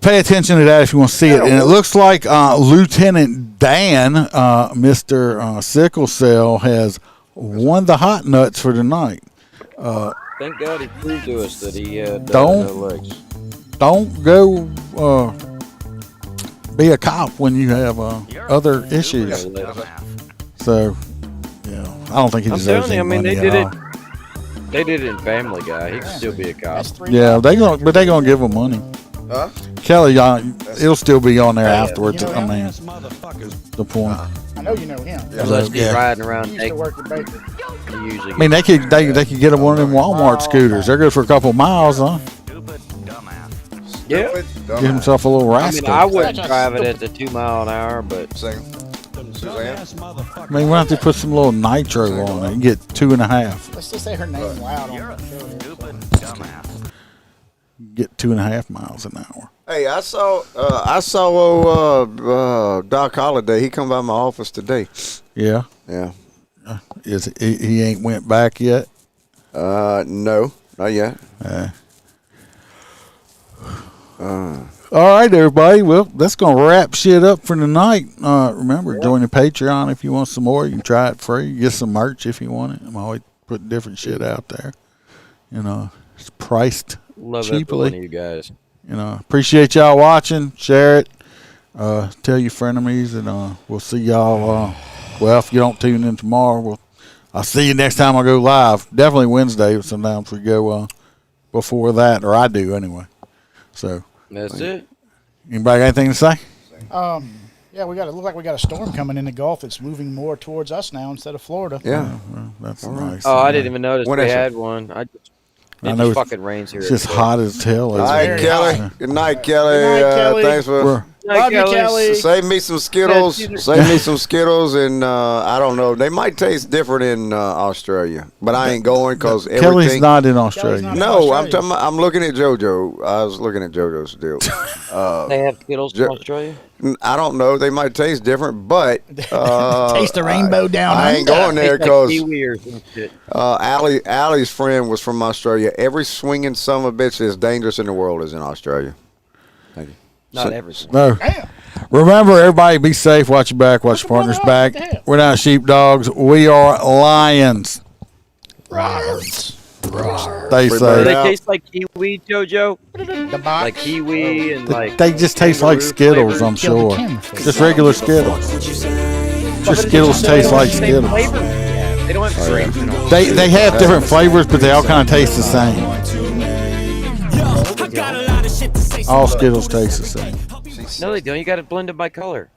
pay attention to that if you want to see it. And it looks like Lieutenant Dan, Mr. Sickle Cell, has won the hot nuts for tonight. Thank God he proved to us that he had Don't- no legs. Don't go be a cop when you have other issues. So, I don't think he I'm deserves telling you, I any mean, money they did at it. all. They did it in Family Guy. He could still be a cop. Yeah, they gonna give him money. Huh? Kelly, it'll still be on there afterwards. You know I him? mean, the point. I know you know him. Unless he's Yeah. riding He around used to naked. work at Baker. He usually I mean, they could get him one of them Walmart scooters. They're good for a couple miles, huh? Yeah. Give himself a little I rascal. mean, I wouldn't drive it at the 2 mile an hour, but Suzanne? I mean, we have to put some little nitro on it and get 2.5. Let's just say her name loud on the show. Get 2.5 miles an hour. Hey, I saw Doc Holliday. He come by my office today. Yeah. Yeah. Is he ain't went back yet? No, not yet. All right, everybody. Well, that's going to wrap shit up for tonight. Remember, join the Patreon if you want some more. You can try it free. Get some merch if you want it. I'm always putting different shit out there. It's priced love every one of cheaply. you guys. Appreciate y'all watching. Share it. Tell your frenemies, and we'll see y'all. Well, if you don't tune in tomorrow, I'll see you next time I go live. Definitely Wednesday. But sometimes we go before that, or I do anyway. So That's it. Anybody got anything to say? Yeah, look like we got a storm coming in the Gulf. It's moving more towards us now instead of Florida. Yeah. Well, that's nice. Oh, I didn't even notice When they is it? had one. It know just it's- fucking rains here. It's just every day. hot as hell. All right, Kelly. Good night, Kelly. Good night, Kelly. Thanks for. Love you, Kelly. Save me some Skittles. Save me some Skittles, and I don't know. They might taste different in Australia, but I ain't going because everything. Kelly's not in Australia. No, I'm talking. I'm looking at JoJo. I was looking at JoJo's deal. They have Skittles in Australia? I don't know. They might taste different, but Taste the rainbow down I ain't under. going there Tastes like because kiwi or some shit. Allie's friend was from Australia. Every swinging son of a bitch that's dangerous in the world is in Australia. Thank you. Not everything. No. Damn. Remember, everybody, be safe. Watch your back. Watch your partner's back. We're not sheepdogs. We are lions. Stay Do safe. they taste like kiwi, JoJo? The box. Like kiwi and like. They just taste like kangaroo Skittles, flavor? I'm sure. Just regular Skittles. Just Skittles taste like Skittles. They don't have grapes in them. They have different flavors, but they all kind of taste the same. All Skittles taste the same. No, they don't. You got to blend them by color.